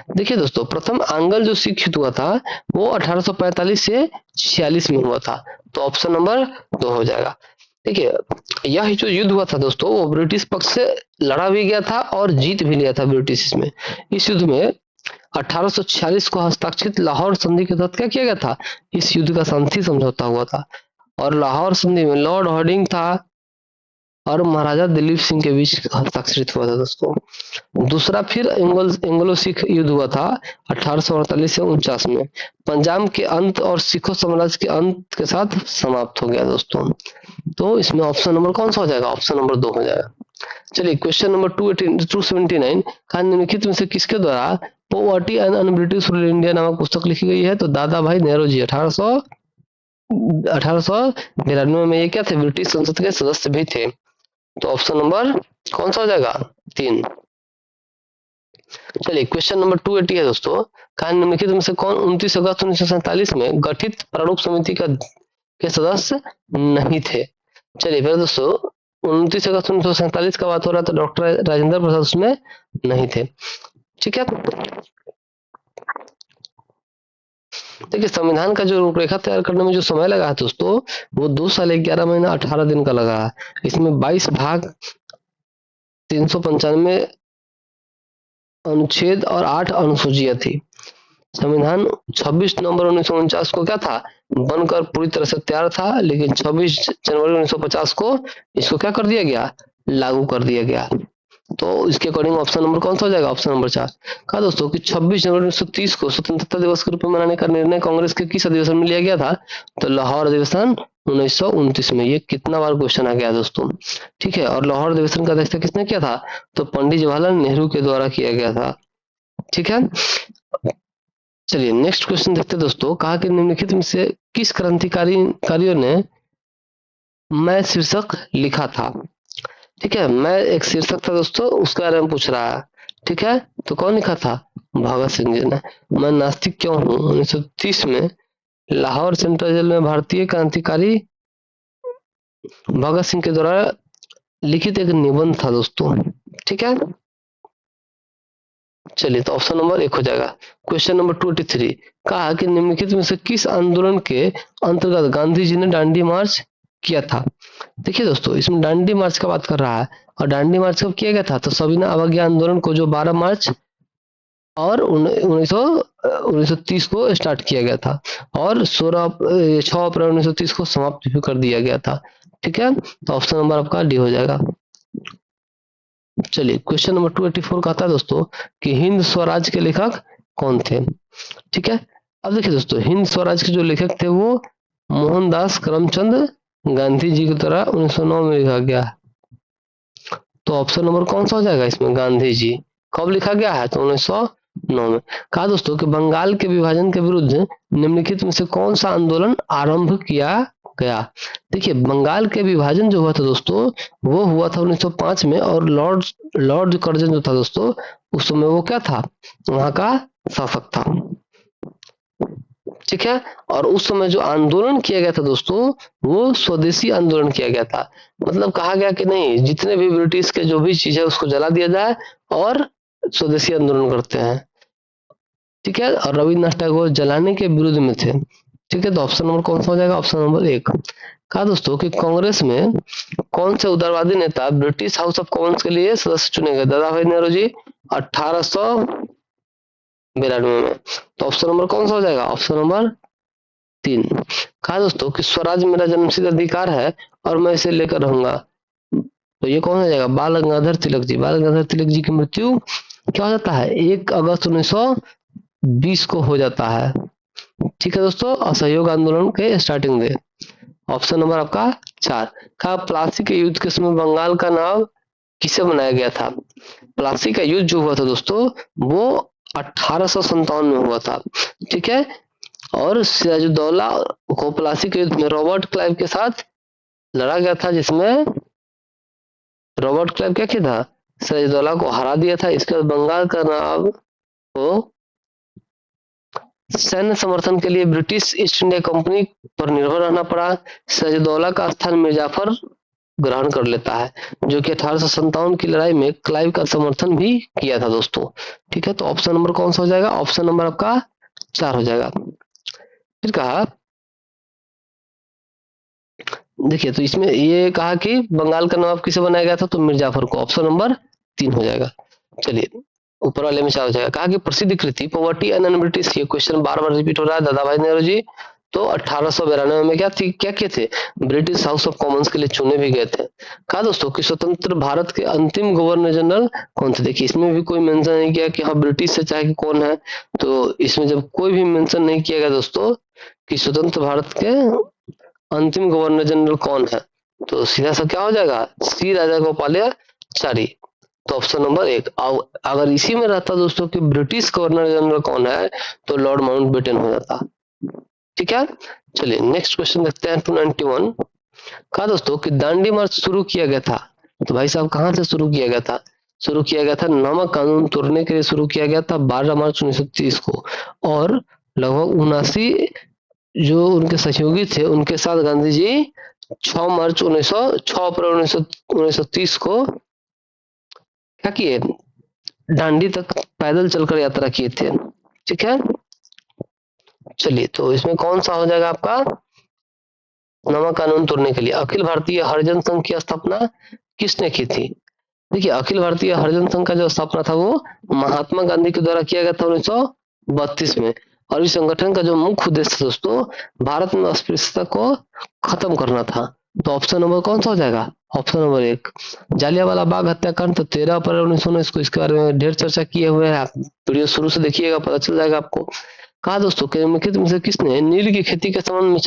देखिए दोस्तों, प्रथम आंग्ल जो सिख युद्ध हुआ था वो 1845 से 46 में हुआ था, तो ऑप्शन नंबर 2 हो जाएगा। देखिए, यह जो युद्ध हुआ था दोस्तों, वो ब्रिटिश पक्ष से लड़ा भी गया था और जीत भी लिया था ब्रिटिश इसमें। इस युद्ध में 1846 को हस्ताक्षरित लाहौर संधि के तहत क्या किया गया था, इस युद्ध का शांति समझौता हुआ था। और लाहौर संधि में लॉर्ड हार्डिंग था और महाराजा दिलीप सिंह के बीच हस्ताक्षरित हुआ था दोस्तों। दूसरा फिर एंग्लो सिख युद्ध हुआ था 1848 से 49 में, पंजाब के अंत और सिखों साम्राज्य के अंत के साथ समाप्त हो गया दोस्तों। तो इसमें ऑप्शन नंबर कौन सा हो जाएगा, ऑप्शन नंबर 2 हो जाएगा। चलिए क्वेश्चन नंबर 279, निम्नलिखित में से किसके द्वारा poverty and British rule India नामक पुस्तक लिखी गई है, तो दादा भाई नेहरू जी 1892 में ये क्या थे, ब्रिटिश संसद के सदस्य भी थे। तो ऑप्शन नंबर कौन सा हो जाएगा, 3। चलिए क्वेश्चन नंबर 280 है दोस्तों, निम्नलिखित में से कौन 29 अगस्त 1947 में गठित प्रारूप समिति के सदस्य नहीं थे। चलिए फिर दोस्तों, 29 अगस्त 1947 का बात हो रहा था, डॉक्टर राजेंद्र प्रसाद उसमें नहीं थे। ठीक है, देखिए संविधान का जो रूपरेखा तैयार करने में जो समय लगा है दोस्तों, वो 2 साल 11 महीना 18 दिन का लगा है। इसमें 22 भाग, 395 अनुच्छेद और 8 अनुसूचियां थी। संविधान 26 नवंबर 1949 को क्या था, बनकर पूरी तरह से तैयार था, लेकिन 26 जनवरी 1950 को इसको क्या कर दिया गया, लागू कर दिया गया। तो इसके अकॉर्डिंग ऑप्शन नंबर कौन सा हो जाएगा, ऑप्शन नंबर 4। कहा दोस्तों कि 26 जनवरी 1930 को स्वतंत्रता दिवस के रूप में मनाने का निर्णय कांग्रेस के किस अधिवेशन में लिया गया था, तो लाहौर अधिवेशन 1929 में। ये कितना बार क्वेश्चन आ गया दोस्तों। ठीक है, और लाहौर अधिवेशन का अध्यक्षता किसने किया था, तो पंडित जवाहरलाल नेहरू के द्वारा किया गया था। ठीक है, चलिए नेक्स्ट क्वेश्चन देखते हैं दोस्तों। कहा कि निम्नलिखित में से किस क्रांतिकारियों ने मैं शीर्षक लिखा था। ठीक है, मैं एक शीर्षक था दोस्तों, उसके बारे में पूछ रहा है। ठीक है, तो कौन लिखा था, भगत सिंह जी ने। मैं नास्तिक क्यों हूँ 1930 में लाहौर सेंट्रल जेल में भारतीय क्रांतिकारी भगत सिंह के द्वारा लिखित एक निबंध था दोस्तों। ठीक है, चलिए तो ऑप्शन नंबर 1 हो जाएगा। क्वेश्चन नंबर 283, कहा कि निम्नलिखित में से किस आंदोलन के अंतर्गत गांधी जी ने दांडी मार्च किया था। देखिए दोस्तों, इसमें दांडी मार्च का बात कर रहा है, और दांडी मार्च कब किया गया था, तो सविनय अवज्ञा आंदोलन को जो 12 मार्च और 1930 को स्टार्ट किया गया था, और 6 अप्रैल 1930 को समाप्त भी कर दिया गया था। ठीक है, तो ऑप्शन नंबर आपका डी हो जाएगा। चलिए क्वेश्चन नंबर 284 कहता है दोस्तों कि हिंद स्वराज के लेखक कौन थे। ठीक है, अब देखिए दोस्तों, हिंद स्वराज के जो लेखक थे वो मोहनदास करमचंद गांधी जी की तरह 1909 में लिखा गया है। तो ऑप्शन नंबर कौन सा हो जाएगा इसमें, गांधी जी। कब लिखा गया है, तो 1909 में। कहा दोस्तों कि बंगाल के विभाजन के विरुद्ध निम्नलिखित में से कौन सा आंदोलन आरंभ किया गया। देखिए बंगाल के विभाजन जो हुआ था दोस्तों, वो हुआ था 1905 में, और लॉर्ड लॉर्ड कर्जन जो था दोस्तों, उस समय वो क्या था, वहां का शासक था। ठीक है, और उस समय जो आंदोलन किया गया था दोस्तों, वो स्वदेशी आंदोलन किया गया था। मतलब कहा गया कि नहीं, जितने भी ब्रिटिश के जो भी चीज है उसको जला दिया जाए और स्वदेशी आंदोलन करते हैं। ठीक है, और रविन्द्रनाथ टैगोर जलाने के विरुद्ध में थे। ठीक है, तो ऑप्शन नंबर कौन सा हो जाएगा, ऑप्शन नंबर 1। कहा दोस्तों कि कांग्रेस में कौन से उदारवादी नेता ब्रिटिश हाउस ऑफ कॉमन्स के लिए सदस्य चुने गए। दादा भाई नेहरू जी 1892 में। तो ऑप्शन नंबर कौन सा हो जाएगा, ऑप्शन नंबर 3। कहा दोस्तों कि स्वराज मेरा जन्मसिद्ध अधिकार है और मैं इसे लेकर रहूंगा। तो ये कौन हो जाएगा, बाल गंगाधर तिलक जी। बाल गंगाधर तिलक जी की मृत्यु क्या हो जाता है, 1 अगस्त 1920 को हो जाता है। ठीक है दोस्तों, असहयोग आंदोलन के स्टार्टिंग में। ऑप्शन नंबर आपका 4। कहा प्लासी के युद्ध के समय बंगाल का नाम किसे बनाया गया था। प्लासी का युद्ध जो हुआ था दोस्तों, वो 1857 में हुआ था। ठीक है, और सिराजुद्दौला को प्लासी के युद्ध में रॉबर्ट क्लाइव के साथ लड़ा गया था, जिसमें रॉबर्ट क्लाइव क्या किया था, सिराजुद्दौला को हरा दिया था। इसके बाद बंगाल का नवाब को सैन्य समर्थन के लिए ब्रिटिश ईस्ट इंडिया कंपनी पर निर्भर रहना पड़ा। सिराजुद्दौला का स्थान मिर्जाफर ग्रहण कर लेता है, जो कि 1857 की लड़ाई में क्लाइव का समर्थन भी किया था दोस्तों। ठीक है, तो ऑप्शन नंबर कौन सा हो जाएगा, ऑप्शन नंबर आपका 4 हो जाएगा। फिर कहा, देखिए तो इसमें ये कहा कि बंगाल का नवाब किसे बनाया गया था, तो मिर्जाफर को। ऑप्शन नंबर 3 हो जाएगा। चलिए ऊपर वाले में क्या हो जाएगा, कहा कि प्रसिद्ध कृति पॉवर्टी एंड ब्रिटिश। ये क्वेश्चन बार बार रिपीट हो रहा है दादा भाई नेहरू जी। तो 1892 में क्या थी, क्या किए थे, ब्रिटिश हाउस ऑफ कॉमन्स के लिए चुने भी गए थे। कहा दोस्तों कि स्वतंत्र भारत के अंतिम गवर्नर जनरल कौन थे। देखिए इसमें भी कोई मेंशन नहीं किया कि हाँ ब्रिटिश से चाहे कि कौन है। तो इसमें जब कोई भी मेंशन नहीं किया गया दोस्तों कि स्वतंत्र भारत के अंतिम गवर्नर जनरल कौन है, तो सीधा सा क्या हो जाएगा, सी राजागोपालाचारी। तो ऑप्शन नंबर 1। अगर इसी में रहता दोस्तों कि ब्रिटिश गवर्नर जनरल कौन है, तो लॉर्ड माउंटबेटन हो जाता। ठीक है, चलिए नेक्स्ट क्वेश्चन देखते हैं 291। कहा दोस्तों कि दांडी मार्च शुरू किया गया था, तो भाई साहब कहां से शुरू किया गया था, शुरू किया गया था नमक कानून तोड़ने के लिए शुरू किया गया था 12 मार्च 1930 को। और लगभग 79 जो उनके सहयोगी थे उनके साथ गांधी जी 6 मार्च 6 अप्रैल 1930 को क्या किए, दांडी तक पैदल चलकर यात्रा किए थे। ठीक है, चलिए तो इसमें कौन सा हो जाएगा आपका, नमक कानून तोड़ने के लिए। अखिल भारतीय हरिजन संघ की स्थापना किसने की थी। देखिए अखिल भारतीय हरिजन संघ का जो स्थापना था वो महात्मा गांधी के द्वारा किया गया था 1932 में। और इस संगठन का जो मुख्य उद्देश्य था दोस्तों, भारत में अस्पृश्यता को खत्म करना था। तो ऑप्शन नंबर कौन सा हो जाएगा, ऑप्शन नंबर 1। जालियांवाला बाग हत्याकांड तो 13 अप्रैल 1919 को, इसके बारे में ढेर चर्चा किए हुए हैं, आप वीडियो शुरू से देखिएगा पता चल जाएगा आपको। कहा दोस्तों कि निम्नलिखित में से किसने नील की खेती के संबंध में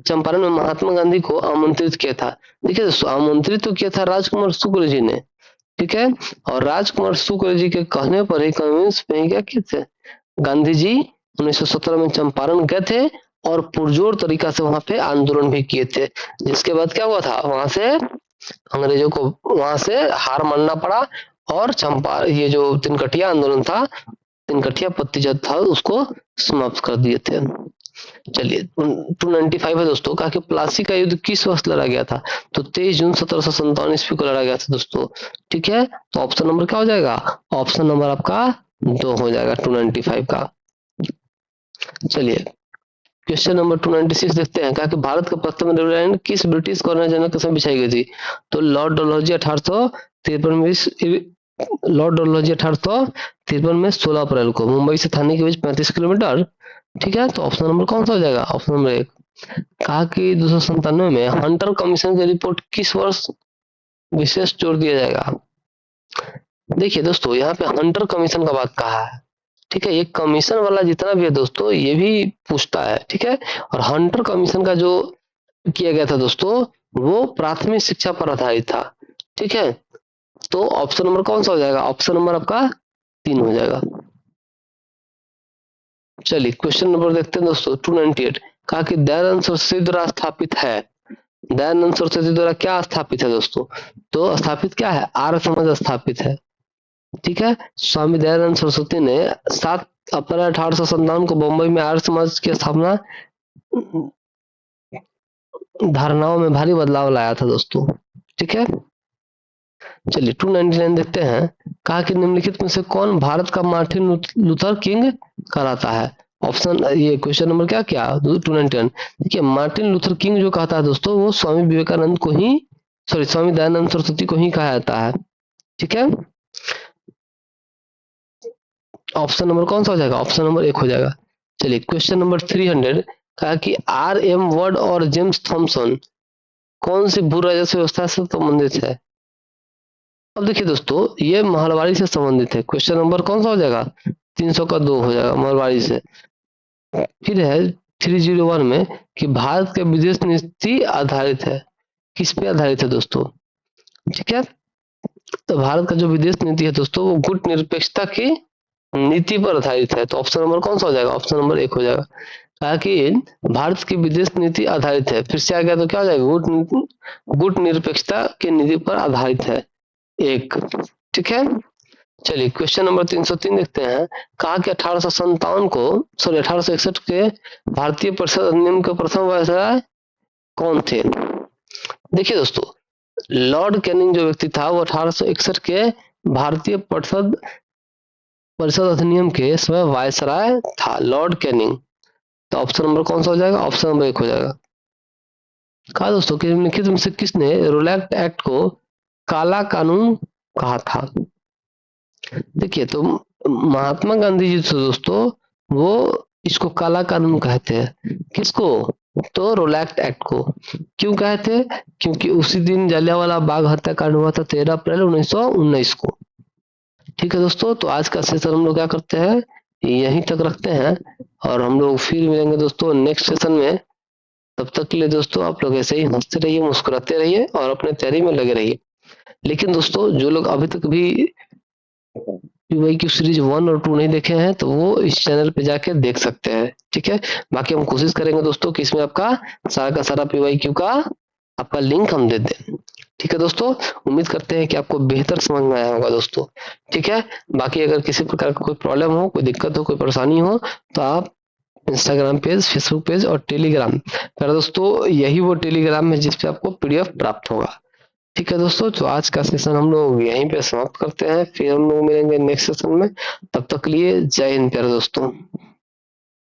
चंपारण में महात्मा गांधी को आमंत्रित किया था। देखिए दोस्तों आमंत्रित तो किया था राजकुमार शुक्ल जी ने। ठीक है, और राजकुमार शुक्ल जी के कहने पर ही कन्विंस में क्या किए थे, गांधी जी 1917 में चंपारण गए थे और पुरजोर तरीका से वहां पे आंदोलन भी किए थे। जिसके बाद क्या हुआ था, वहां से अंग्रेजों को वहां से हार मानना पड़ा और चंपा ये जो तिनकटिया आंदोलन था, तिनकटिया पत्तीजत था, उसको समाप्त कर दिए थे। चलिए 295 है दोस्तों। कहा कि प्लासी का युद्ध किस वर्ष लड़ा गया था, तो 23 जून 1757 ईस्वी को लड़ा गया था दोस्तों। ठीक है, तो ऑप्शन नंबर क्या हो जाएगा, ऑप्शन नंबर आपका 2 हो जाएगा 295 का। चलिए क्वेश्चन नंबर 296 देखते हैं। कहा कि भारत का प्रथम रेलवे लाइन किस ब्रिटिश गवर्नर जनरल के समय बिछाई गई थी, तो लॉर्ड डलहौजी 1853 में, लॉर्ड डलहौजी 1853 में 16 अप्रैल को मुंबई से थाने के बीच 35 किलोमीटर। ठीक है, तो ऑप्शन नंबर कौन सा हो जाएगा, ऑप्शन नंबर 1। कहा कि 297 में हंटर कमीशन की रिपोर्ट किस वर्ष विशेष जोर दिया जाएगा। देखिए दोस्तों, यहाँ पे हंटर कमीशन का बात कहा है, ठीक है। ये कमीशन वाला जितना भी है दोस्तों, ये भी पूछता है, ठीक है। और हंटर कमीशन का जो किया गया था दोस्तों, वो प्राथमिक शिक्षा पर आधारित था, ठीक है। तो ऑप्शन नंबर कौन सा हो जाएगा, ऑप्शन नंबर आपका 3 हो जाएगा। चलिए क्वेश्चन नंबर देखते हैं दोस्तों, 298। कहा कि दयानंद सरस्वती द्वारा स्थापित है। दयानंद सरस्वती द्वारा क्या स्थापित है दोस्तों, तो स्थापित क्या है, आर्य समाज स्थापित है, ठीक है। स्वामी दयानंद सरस्वती ने 7 अप्रैल 1857 को बम्बई में आर्य समाज की स्थापना धारणाओं में भारी बदलाव लाया था दोस्तों, ठीक है। चलिए 299 देखते हैं। कहा कि निम्नलिखित में से कौन भारत का मार्टिन लूथर किंग कहलाता है। ऑप्शन, ये क्वेश्चन नंबर क्या क्या 299। देखिए मार्टिन लूथर किंग जो कहता है दोस्तों, वो स्वामी विवेकानंद को ही, सॉरी स्वामी दयानंद सरस्वती को ही कहा जाता है, ठीक है। ऑप्शन नंबर कौन सा हो जाएगा, ऑप्शन नंबर 1 हो जाएगा। चलिए क्वेश्चन नंबर 300। कहा कि R.M. वर्ड और जेम्स थॉमसन कौन सी भू राजस्व व्यवस्था से संबंधित है। अब देखिए दोस्तों, ये महलवाड़ी से संबंधित है। क्वेश्चन नंबर कौन सा हो जाएगा, 300 का 2 हो जाएगा, महलवाड़ी से। फिर है 301 में कि भारत के विदेश नीति आधारित है, किस पे आधारित है दोस्तों, ठीक है। तो भारत का जो विदेश नीति है दोस्तों, वो गुट निरपेक्षता की नीति पर आधारित है। तो ऑप्शन नंबर कौन सा हो जाएगा, ऑप्शन नंबर 1 हो जाएगा। कहा कि भारत की विदेश नीति आधारित है, फिर से आ गया तो क्या हो जाएगा, गुट निरपेक्षता की नीति पर आधारित है, 1, ठीक है। चलिए क्वेश्चन नंबर 303 देखते हैं। कहा कि 1857 को, सॉरी 1861 के भारतीय परिषद अधिनियम के प्रथम वायसराय कौन थे। देखिए दोस्तों, लॉर्ड कैनिंग जो व्यक्ति था, वो 1861 के भारतीय परिषद अधिनियम के स्वयं वायसराय था, लॉर्ड कैनिंग। तो ऑप्शन नंबर कौन सा हो जाएगा, ऑप्शन नंबर 1 हो जाएगा। कहा दोस्तों कि निम्नलिखित में से किसने रोलैक्ट एक्ट को काला कानून कहा था। देखिए तो महात्मा गांधी जी तो दोस्तों, वो इसको काला कानून कहते हैं, किसको, तो रोलैक्ट एक्ट को। क्यों कहते हैं, क्योंकि उसी दिन जलियांवाला बाग हत्याकांड हुआ था 13 अप्रैल 1919 को, ठीक है दोस्तों। तो आज का सेशन हम लोग क्या करते हैं, यहीं तक रखते हैं, और हम लोग फिर मिलेंगे दोस्तों नेक्स्ट सेशन में। तब तक के लिए दोस्तों आप लोग ऐसे ही हंसते रहिए, मुस्कुराते रहिए और अपने तैयारी में लगे रहिए। लेकिन दोस्तों, जो लोग अभी तक भी पीवाईक्यू सीरीज 1 और 2 नहीं देखे हैं, तो वो इस चैनल पे जाके देख सकते हैं, ठीक है। बाकी हम कोशिश करेंगे दोस्तों कि इसमें आपका सारा का सारा पीवाईक्यू का आपका लिंक हम दे दें, ठीक है दोस्तों। उम्मीद करते हैं कि आपको बेहतर समझ में आया होगा दोस्तों, ठीक है। बाकी अगर किसी प्रकार का कोई प्रॉब्लम हो, कोई दिक्कत हो, कोई परेशानी हो, तो आप इंस्टाग्राम पेज, फेसबुक पेज और टेलीग्राम पर दोस्तों, यही वो टेलीग्राम है जिसपे आपको पीडीएफ प्राप्त होगा, ठीक है दोस्तों। तो आज का सेशन हम लोग यहीं पे समाप्त करते हैं, फिर हम लोग मिलेंगे नेक्स्ट सेशन में। तब तक के लिए जय हिंद प्यारे दोस्तों।